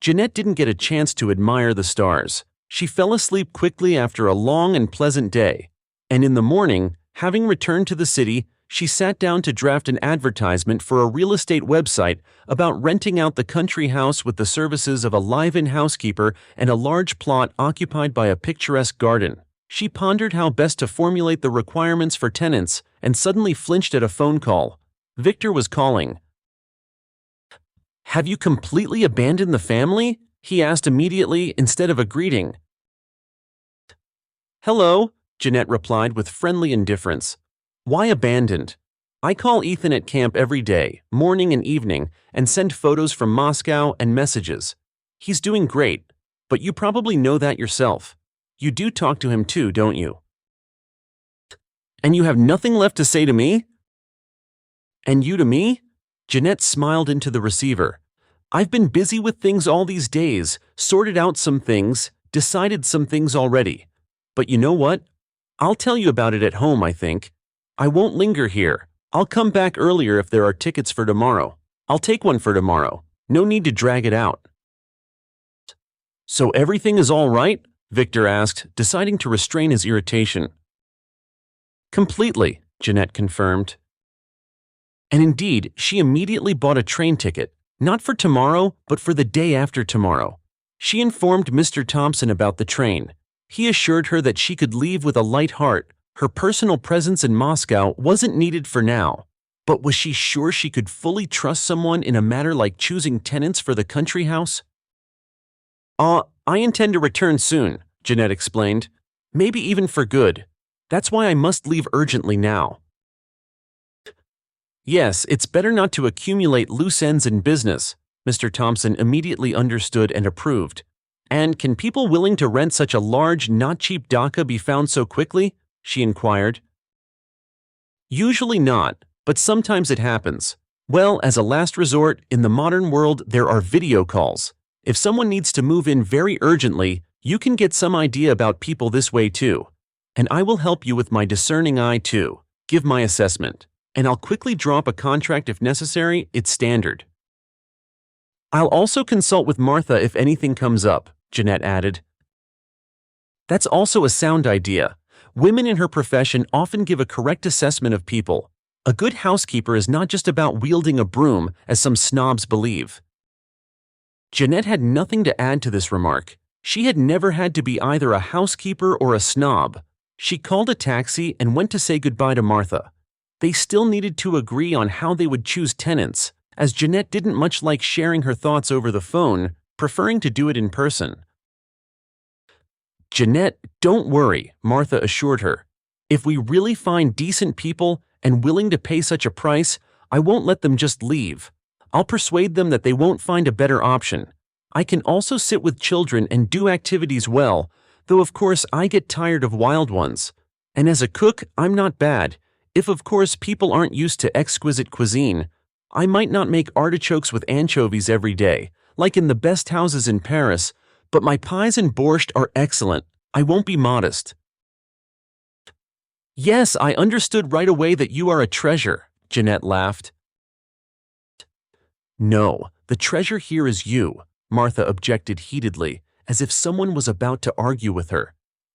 Jeanette didn't get a chance to admire the stars. She fell asleep quickly after a long and pleasant day, and in the morning, having returned to the city, she sat down to draft an advertisement for a real estate website about renting out the country house with the services of a live-in housekeeper and a large plot occupied by a picturesque garden. She pondered how best to formulate the requirements for tenants and suddenly flinched at a phone call. Victor was calling. "Have you completely abandoned the family?" he asked immediately instead of a greeting. "Hello," Jeanette replied with friendly indifference. "Why abandoned? I call Ethan at camp every day, morning and evening, and send photos from Moscow and messages. He's doing great, but you probably know that yourself. You do talk to him too, don't you?" "And you have nothing left to say to me?" "And you to me?" Jeanette smiled into the receiver. "I've been busy with things all these days, sorted out some things, decided some things already. But you know what? I'll tell you about it at home, I think. I won't linger here. I'll come back earlier if there are tickets for tomorrow. I'll take one for tomorrow. No need to drag it out." "So everything is all right?" Victor asked, deciding to restrain his irritation. "Completely," Jeanette confirmed. And indeed, she immediately bought a train ticket, not for tomorrow, but for the day after tomorrow. She informed Mr. Thompson about the train. He assured her that she could leave with a light heart. Her personal presence in Moscow wasn't needed for now. But was she sure she could fully trust someone in a matter like choosing tenants for the country house? I intend to return soon," Jeanette explained. "Maybe even for good. That's why I must leave urgently now." "Yes, it's better not to accumulate loose ends in business," Mr. Thompson immediately understood and approved. "And can people willing to rent such a large, not cheap dacha be found so quickly?" she inquired. "Usually not, but sometimes it happens. Well, as a last resort, in the modern world there are video calls. If someone needs to move in very urgently, you can get some idea about people this way too. And I will help you with my discerning eye too, give my assessment. And I'll quickly drop a contract if necessary, it's standard. I'll also consult with Martha if anything comes up," Jeanette added. "That's also a sound idea. Women in her profession often give a correct assessment of people. A good housekeeper is not just about wielding a broom, as some snobs believe." Jeanette had nothing to add to this remark. She had never had to be either a housekeeper or a snob. She called a taxi and went to say goodbye to Martha. They still needed to agree on how they would choose tenants, as Jeanette didn't much like sharing her thoughts over the phone, preferring to do it in person. "Jeanette, don't worry," Martha assured her. "If we really find decent people and willing to pay such a price, I won't let them just leave. I'll persuade them that they won't find a better option. I can also sit with children and do activities well, though of course I get tired of wild ones. And as a cook, I'm not bad. If of course people aren't used to exquisite cuisine, I might not make artichokes with anchovies every day, like in the best houses in Paris, But my pies and borscht are excellent. I won't be modest. Yes, I understood right away that you are a treasure, Jeanette laughed. No, the treasure here is you, Martha objected heatedly, as if someone was about to argue with her.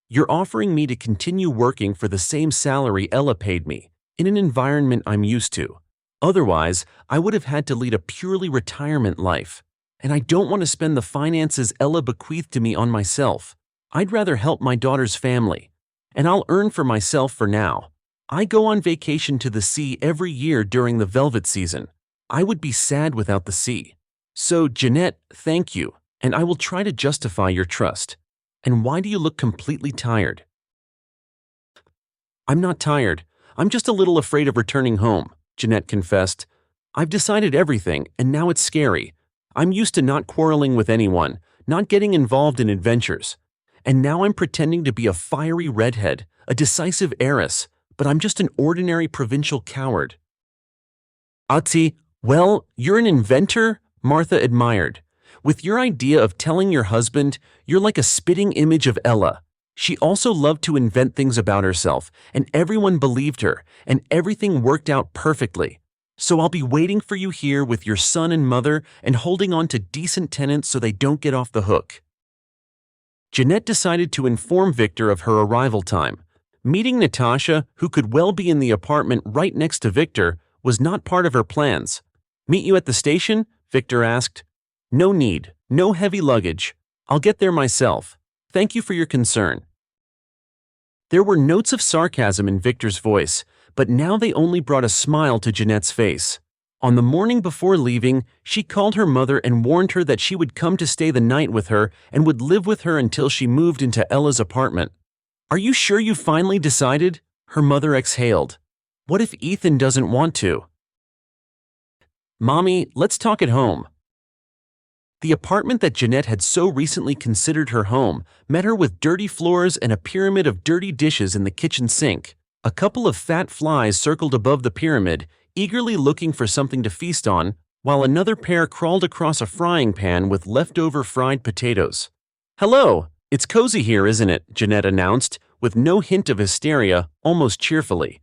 You're offering me to continue working for the same salary Ella paid me, in an environment I'm used to. Otherwise, I would have had to lead a purely retirement life. And I don't want to spend the finances Ella bequeathed to me on myself. I'd rather help my daughter's family. And I'll earn for myself for now. I go on vacation to the sea every year during the velvet season. I would be sad without the sea. So, Jeanette, thank you, and I will try to justify your trust. And why do you look completely tired? I'm not tired. I'm just a little afraid of returning home, Jeanette confessed. I've decided everything, and now it's scary. I'm used to not quarreling with anyone, not getting involved in adventures. And now I'm pretending to be a fiery redhead, a decisive heiress, but I'm just an ordinary provincial coward. Atsi, well, you're an inventor, Martha admired. With your idea of telling your husband, you're like a spitting image of Ella. She also loved to invent things about herself, and everyone believed her, and everything worked out perfectly. So I'll be waiting for you here with your son and mother and holding on to decent tenants so they don't get off the hook. Jeanette decided to inform Victor of her arrival time. Meeting Natasha, who could well be in the apartment right next to Victor, was not part of her plans. Meet you at the station? Victor asked. No need, no heavy luggage. I'll get there myself. Thank you for your concern. There were notes of sarcasm in Victor's voice, but now they only brought a smile to Jeanette's face. On the morning before leaving, she called her mother and warned her that she would come to stay the night with her and would live with her until she moved into Ella's apartment. Are you sure you finally decided? Her mother exhaled. What if Ethan doesn't want to? Mommy, let's talk at home. The apartment that Jeanette had so recently considered her home met her with dirty floors and a pyramid of dirty dishes in the kitchen sink. A couple of fat flies circled above the pyramid, eagerly looking for something to feast on, while another pair crawled across a frying pan with leftover fried potatoes. Hello, it's cozy here, isn't it? Jeanette announced, with no hint of hysteria, almost cheerfully.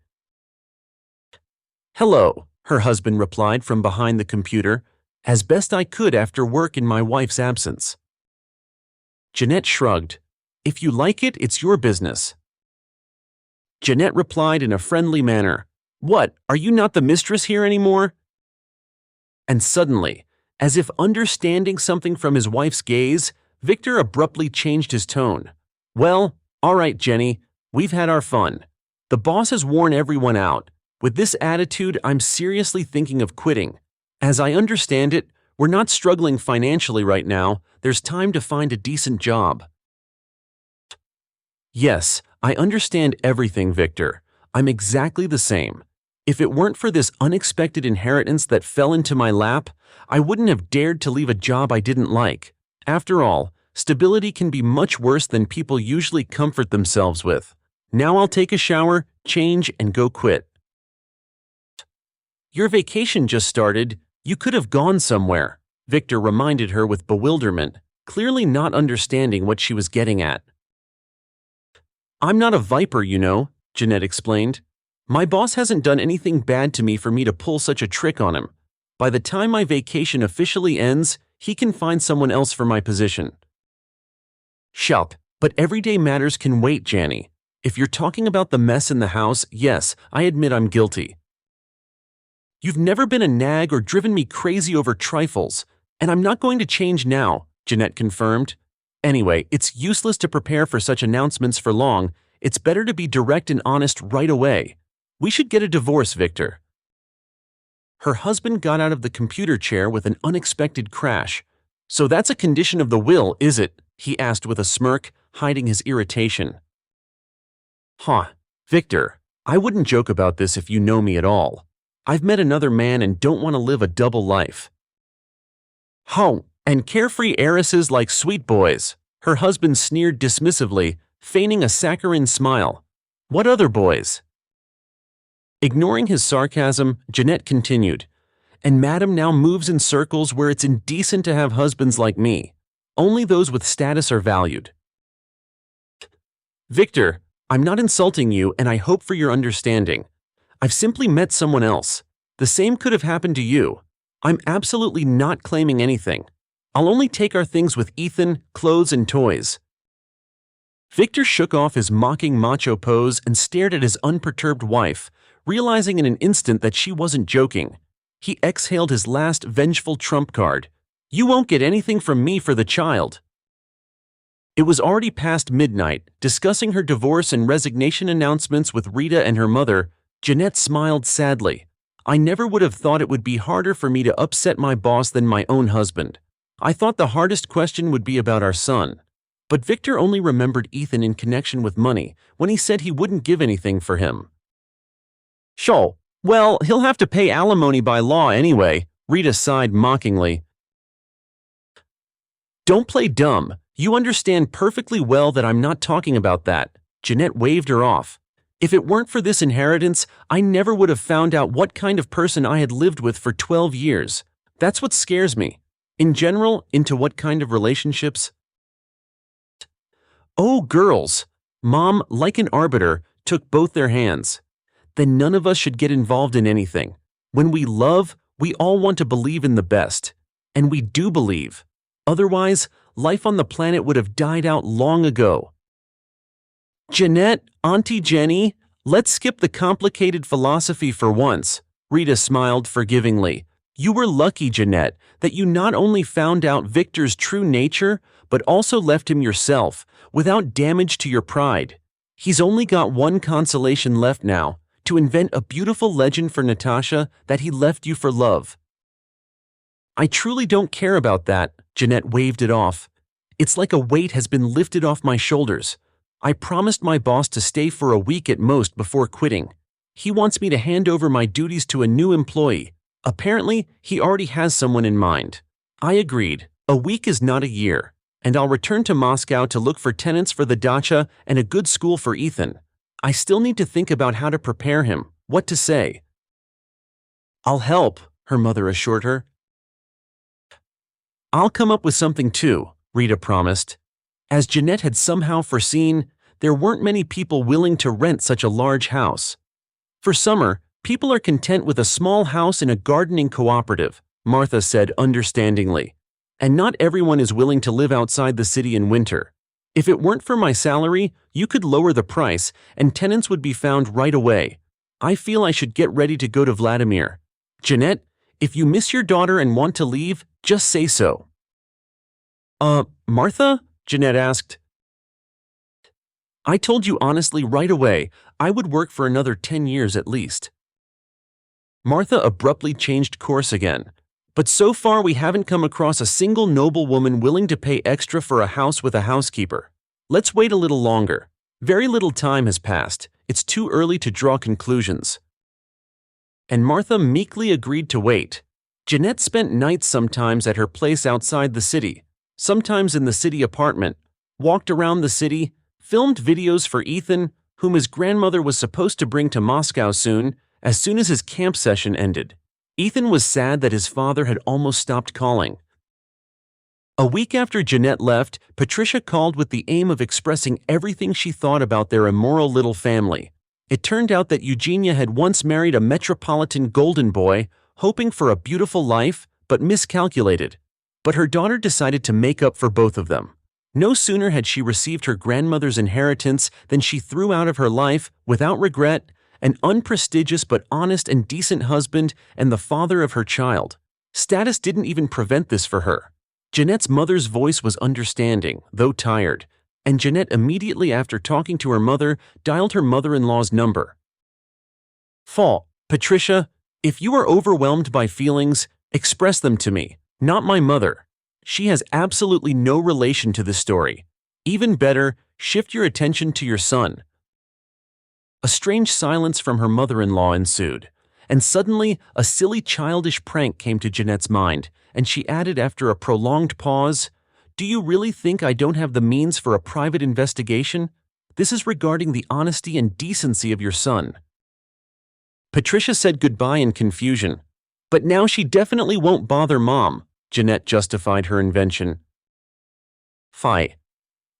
Hello, her husband replied from behind the computer, as best I could after work in my wife's absence. Jeanette shrugged. If you like it, it's your business. Jeanette replied in a friendly manner. What, are you not the mistress here anymore? And suddenly, as if understanding something from his wife's gaze, Victor abruptly changed his tone. Well, all right, Jenny, we've had our fun. The boss has worn everyone out. With this attitude, I'm seriously thinking of quitting. As I understand it, we're not struggling financially right now. There's time to find a decent job. Yes, I understand everything, Victor. I'm exactly the same. If it weren't for this unexpected inheritance that fell into my lap, I wouldn't have dared to leave a job I didn't like. After all, stability can be much worse than people usually comfort themselves with. Now I'll take a shower, change, and go quit. Your vacation just started. You could have gone somewhere, Victor reminded her with bewilderment, clearly not understanding what she was getting at. I'm not a viper, you know, Jeanette explained. My boss hasn't done anything bad to me for me to pull such a trick on him. By the time my vacation officially ends, he can find someone else for my position. Shup, but everyday matters can wait, Janny. If you're talking about the mess in the house, yes, I admit I'm guilty. You've never been a nag or driven me crazy over trifles, and I'm not going to change now, Jeanette confirmed. Anyway, it's useless to prepare for such announcements for long. It's better to be direct and honest right away. We should get a divorce, Victor. Her husband got out of the computer chair with an unexpected crash. So that's a condition of the will, is it? He asked with a smirk, hiding his irritation. Huh, Victor, I wouldn't joke about this if you know me at all. I've met another man and don't want to live a double life. Huh, and carefree heiresses like sweet boys, her husband sneered dismissively, feigning a saccharine smile. What other boys? Ignoring his sarcasm, Jeanette continued, and Madam now moves in circles where it's indecent to have husbands like me. Only those with status are valued. Victor, I'm not insulting you and I hope for your understanding. I've simply met someone else. The same could have happened to you. I'm absolutely not claiming anything. I'll only take our things with Ethan, clothes and toys. Victor shook off his mocking macho pose and stared at his unperturbed wife, realizing in an instant that she wasn't joking. He exhaled his last vengeful trump card. You won't get anything from me for the child. It was already past midnight. Discussing her divorce and resignation announcements with Rita and her mother, Jeanette smiled sadly. I never would have thought it would be harder for me to upset my boss than my own husband. I thought the hardest question would be about our son. But Victor only remembered Ethan in connection with money when he said he wouldn't give anything for him. Sure. Well, he'll have to pay alimony by law anyway, Rita sighed mockingly. Don't play dumb. You understand perfectly well that I'm not talking about that. Jeanette waved her off. If it weren't for this inheritance, I never would have found out what kind of person I had lived with for 12 years. That's what scares me. In general, into what kind of relationships? Oh, girls. Mom, like an arbiter, took both their hands. Then none of us should get involved in anything. When we love, we all want to believe in the best. And we do believe. Otherwise, life on the planet would have died out long ago. Jeanette, Auntie Jenny, let's skip the complicated philosophy for once. Rita smiled forgivingly. You were lucky, Jeanette, that you not only found out Victor's true nature, but also left him yourself, without damage to your pride. He's only got one consolation left now, to invent a beautiful legend for Natasha that he left you for love. I truly don't care about that, Jeanette waved it off. It's like a weight has been lifted off my shoulders. I promised my boss to stay for a week at most before quitting. He wants me to hand over my duties to a new employee. Apparently, he already has someone in mind. I agreed. A week is not a year, and I'll return to Moscow to look for tenants for the dacha and a good school for Ethan. I still need to think about how to prepare him, what to say. I'll help, her mother assured her. I'll come up with something too, Rita promised. As Jeanette had somehow foreseen, there weren't many people willing to rent such a large house. For summer, people are content with a small house in a gardening cooperative, Martha said understandingly. And not everyone is willing to live outside the city in winter. If it weren't for my salary, you could lower the price and tenants would be found right away. I feel I should get ready to go to Vladimir. Jeanette, if you miss your daughter and want to leave, just say so. Martha? Jeanette asked. I told you honestly right away, I would work for another 10 years at least. Martha abruptly changed course again. But so far we haven't come across a single noble woman willing to pay extra for a house with a housekeeper. Let's wait a little longer. Very little time has passed. It's too early to draw conclusions. And Martha meekly agreed to wait. Jeanette spent nights sometimes at her place outside the city, sometimes in the city apartment, walked around the city, filmed videos for Ethan, whom his grandmother was supposed to bring to Moscow soon as his camp session ended. Ethan was sad that his father had almost stopped calling. A week after Jeanette left, Patricia called with the aim of expressing everything she thought about their immoral little family. It turned out that Eugenia had once married a metropolitan golden boy, hoping for a beautiful life, but miscalculated. But her daughter decided to make up for both of them. No sooner had she received her grandmother's inheritance than she threw out of her life, without regret, an unprestigious but honest and decent husband and the father of her child. Status didn't even prevent this for her. Jeanette's mother's voice was understanding, though tired, and Jeanette immediately after talking to her mother dialed her mother-in-law's number. Patricia, if you are overwhelmed by feelings, express them to me, not my mother. She has absolutely no relation to this story. Even better, shift your attention to your son. A strange silence from her mother-in-law ensued, and suddenly a silly childish prank came to Jeanette's mind, and she added after a prolonged pause, "Do you really think I don't have the means for a private investigation? This is regarding the honesty and decency of your son." Patricia said goodbye in confusion. "But now she definitely won't bother Mom," Jeanette justified her invention. "Fi.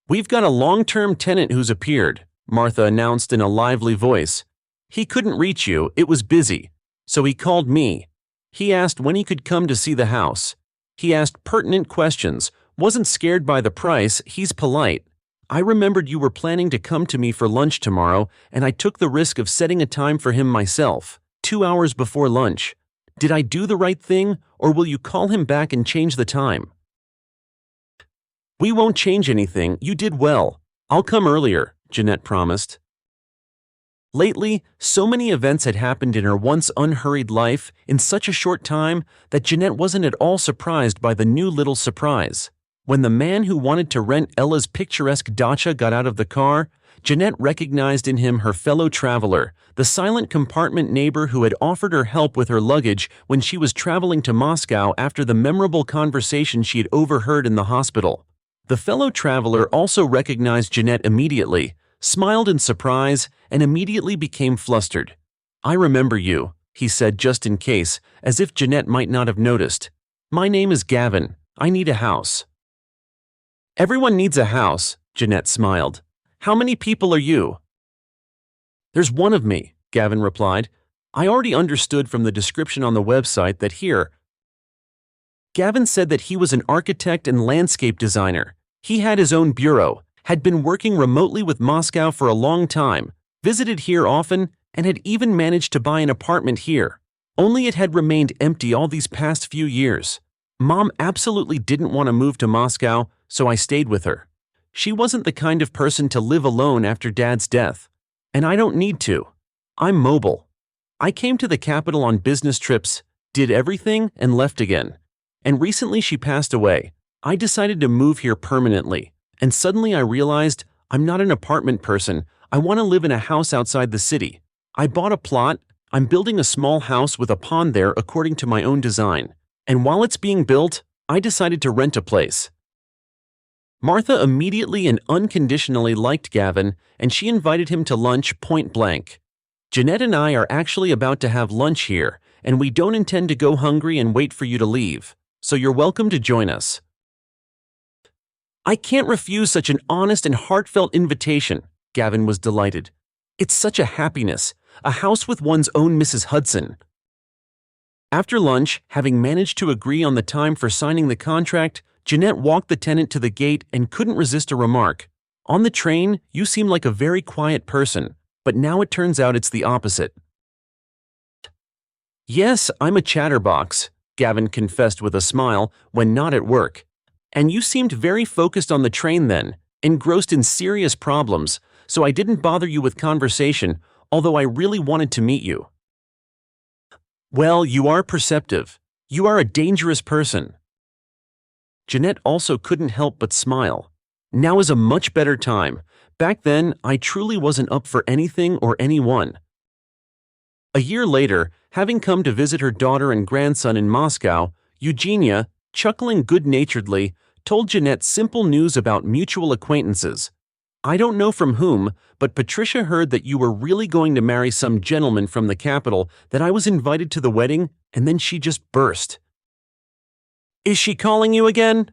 We've got a long-term tenant who's appeared," Martha announced in a lively voice. "He couldn't reach you, it was busy. So he called me. He asked when he could come to see the house. He asked pertinent questions, wasn't scared by the price, he's polite. I remembered you were planning to come to me for lunch tomorrow, and I took the risk of setting a time for him myself, 2 hours before lunch. Did I do the right thing, or will you call him back and change the time?" "We won't change anything, you did well. I'll come earlier," Jeanette promised. Lately, so many events had happened in her once unhurried life in such a short time that Jeanette wasn't at all surprised by the new little surprise. When the man who wanted to rent Ella's picturesque dacha got out of the car, Jeanette recognized in him her fellow traveler, the silent compartment neighbor who had offered her help with her luggage when she was traveling to Moscow after the memorable conversation she had overheard in the hospital. The fellow traveler also recognized Jeanette immediately, smiled in surprise, and immediately became flustered. "I remember you," he said just in case, as if Jeanette might not have noticed. "My name is Gavin. I need a house." "Everyone needs a house," Jeanette smiled. "How many people are you?" "There's one of me," Gavin replied. "I already understood from the description on the website that here." Gavin said that he was an architect and landscape designer. He had his own bureau, had been working remotely with Moscow for a long time, visited here often, and had even managed to buy an apartment here. Only it had remained empty all these past few years. Mom absolutely didn't want to move to Moscow, so I stayed with her. She wasn't the kind of person to live alone after Dad's death. And I don't need to. I'm mobile. I came to the capital on business trips, did everything, and left again. And recently she passed away. I decided to move here permanently. And suddenly I realized I'm not an apartment person. I want to live in a house outside the city. I bought a plot. I'm building a small house with a pond there according to my own design. And while it's being built, I decided to rent a place. Martha immediately and unconditionally liked Gavin, and she invited him to lunch point blank. "Jeanette and I are actually about to have lunch here, and we don't intend to go hungry and wait for you to leave, so you're welcome to join us." "I can't refuse such an honest and heartfelt invitation," Gavin was delighted. "It's such a happiness, a house with one's own Mrs. Hudson." After lunch, having managed to agree on the time for signing the contract, Jeanette walked the tenant to the gate and couldn't resist a remark. "On the train, you seem like a very quiet person, but now it turns out it's the opposite." "Yes, I'm a chatterbox," Gavin confessed with a smile when not at work. "And you seemed very focused on the train then, engrossed in serious problems, so I didn't bother you with conversation, although I really wanted to meet you." "Well, you are perceptive. You are a dangerous person." Jeanette also couldn't help but smile. Now is a much better time. Back then, I truly wasn't up for anything or anyone. A year later, having come to visit her daughter and grandson in Moscow, Eugenia, chuckling good-naturedly, told Jeanette simple news about mutual acquaintances. "I don't know from whom, but Patricia heard that you were really going to marry some gentleman from the capital, that I was invited to the wedding, and then she just burst." "Is she calling you again?"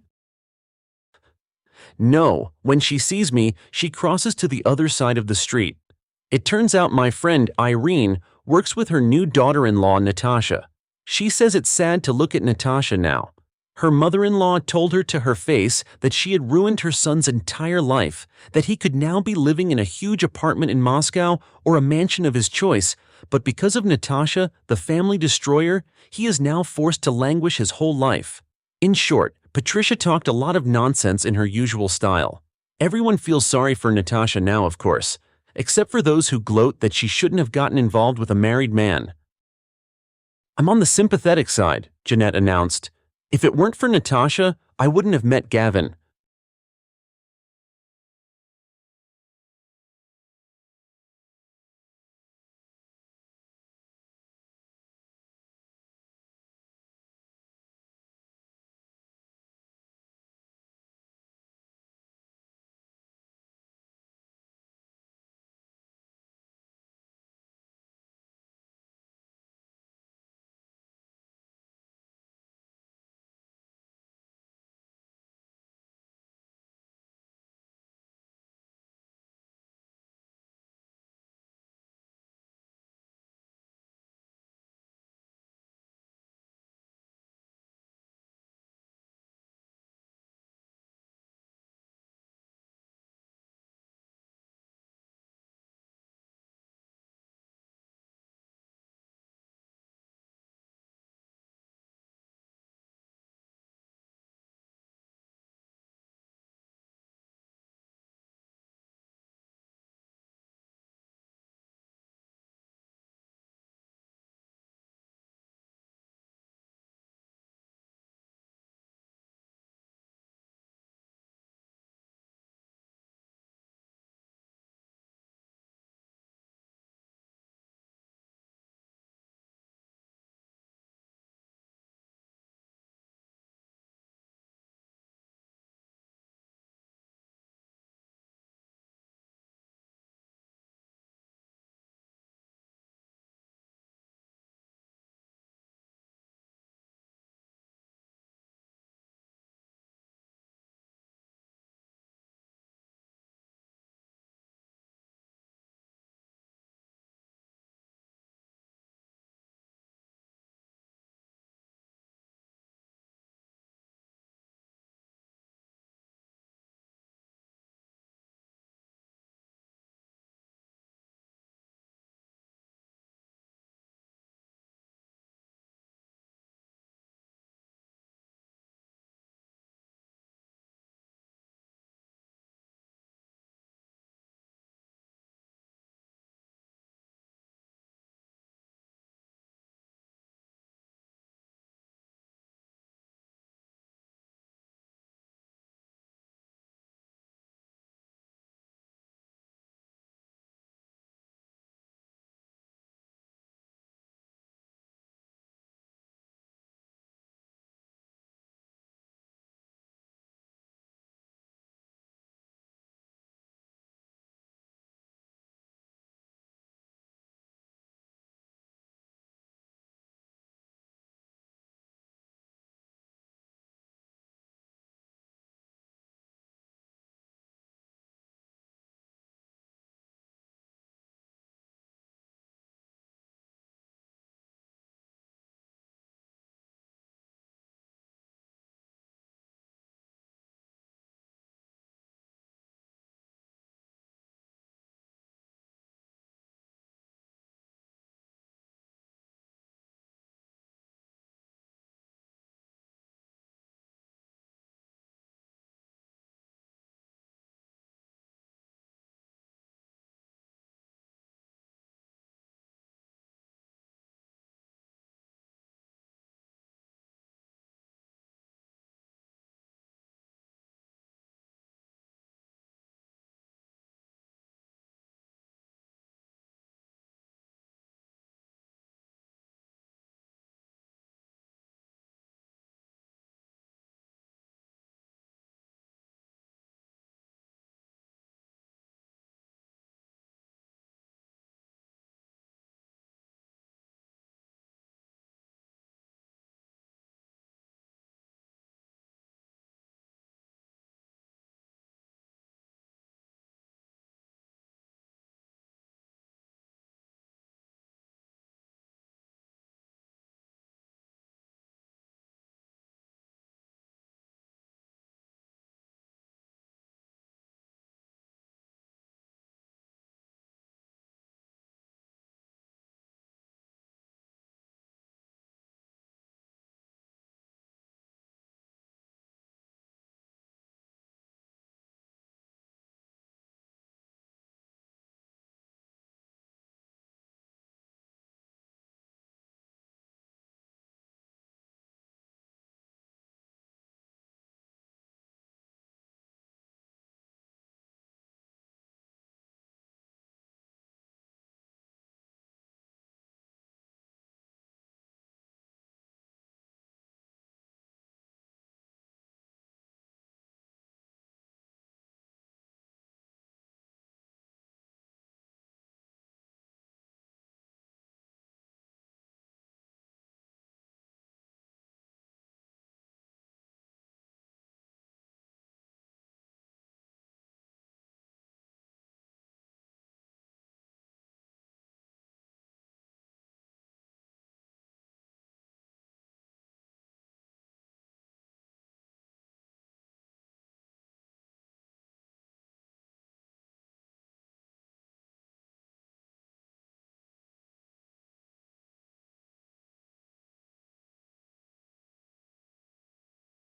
"No, when she sees me, she crosses to the other side of the street. It turns out my friend, Irene, works with her new daughter-in-law, Natasha. She says it's sad to look at Natasha now. Her mother-in-law told her to her face that she had ruined her son's entire life, that he could now be living in a huge apartment in Moscow or a mansion of his choice, but because of Natasha, the family destroyer, he is now forced to languish his whole life. In short, Patricia talked a lot of nonsense in her usual style. Everyone feels sorry for Natasha now, of course, except for those who gloat that she shouldn't have gotten involved with a married man." "I'm on the sympathetic side," Jeanette announced. "If it weren't for Natasha, I wouldn't have met Gavin.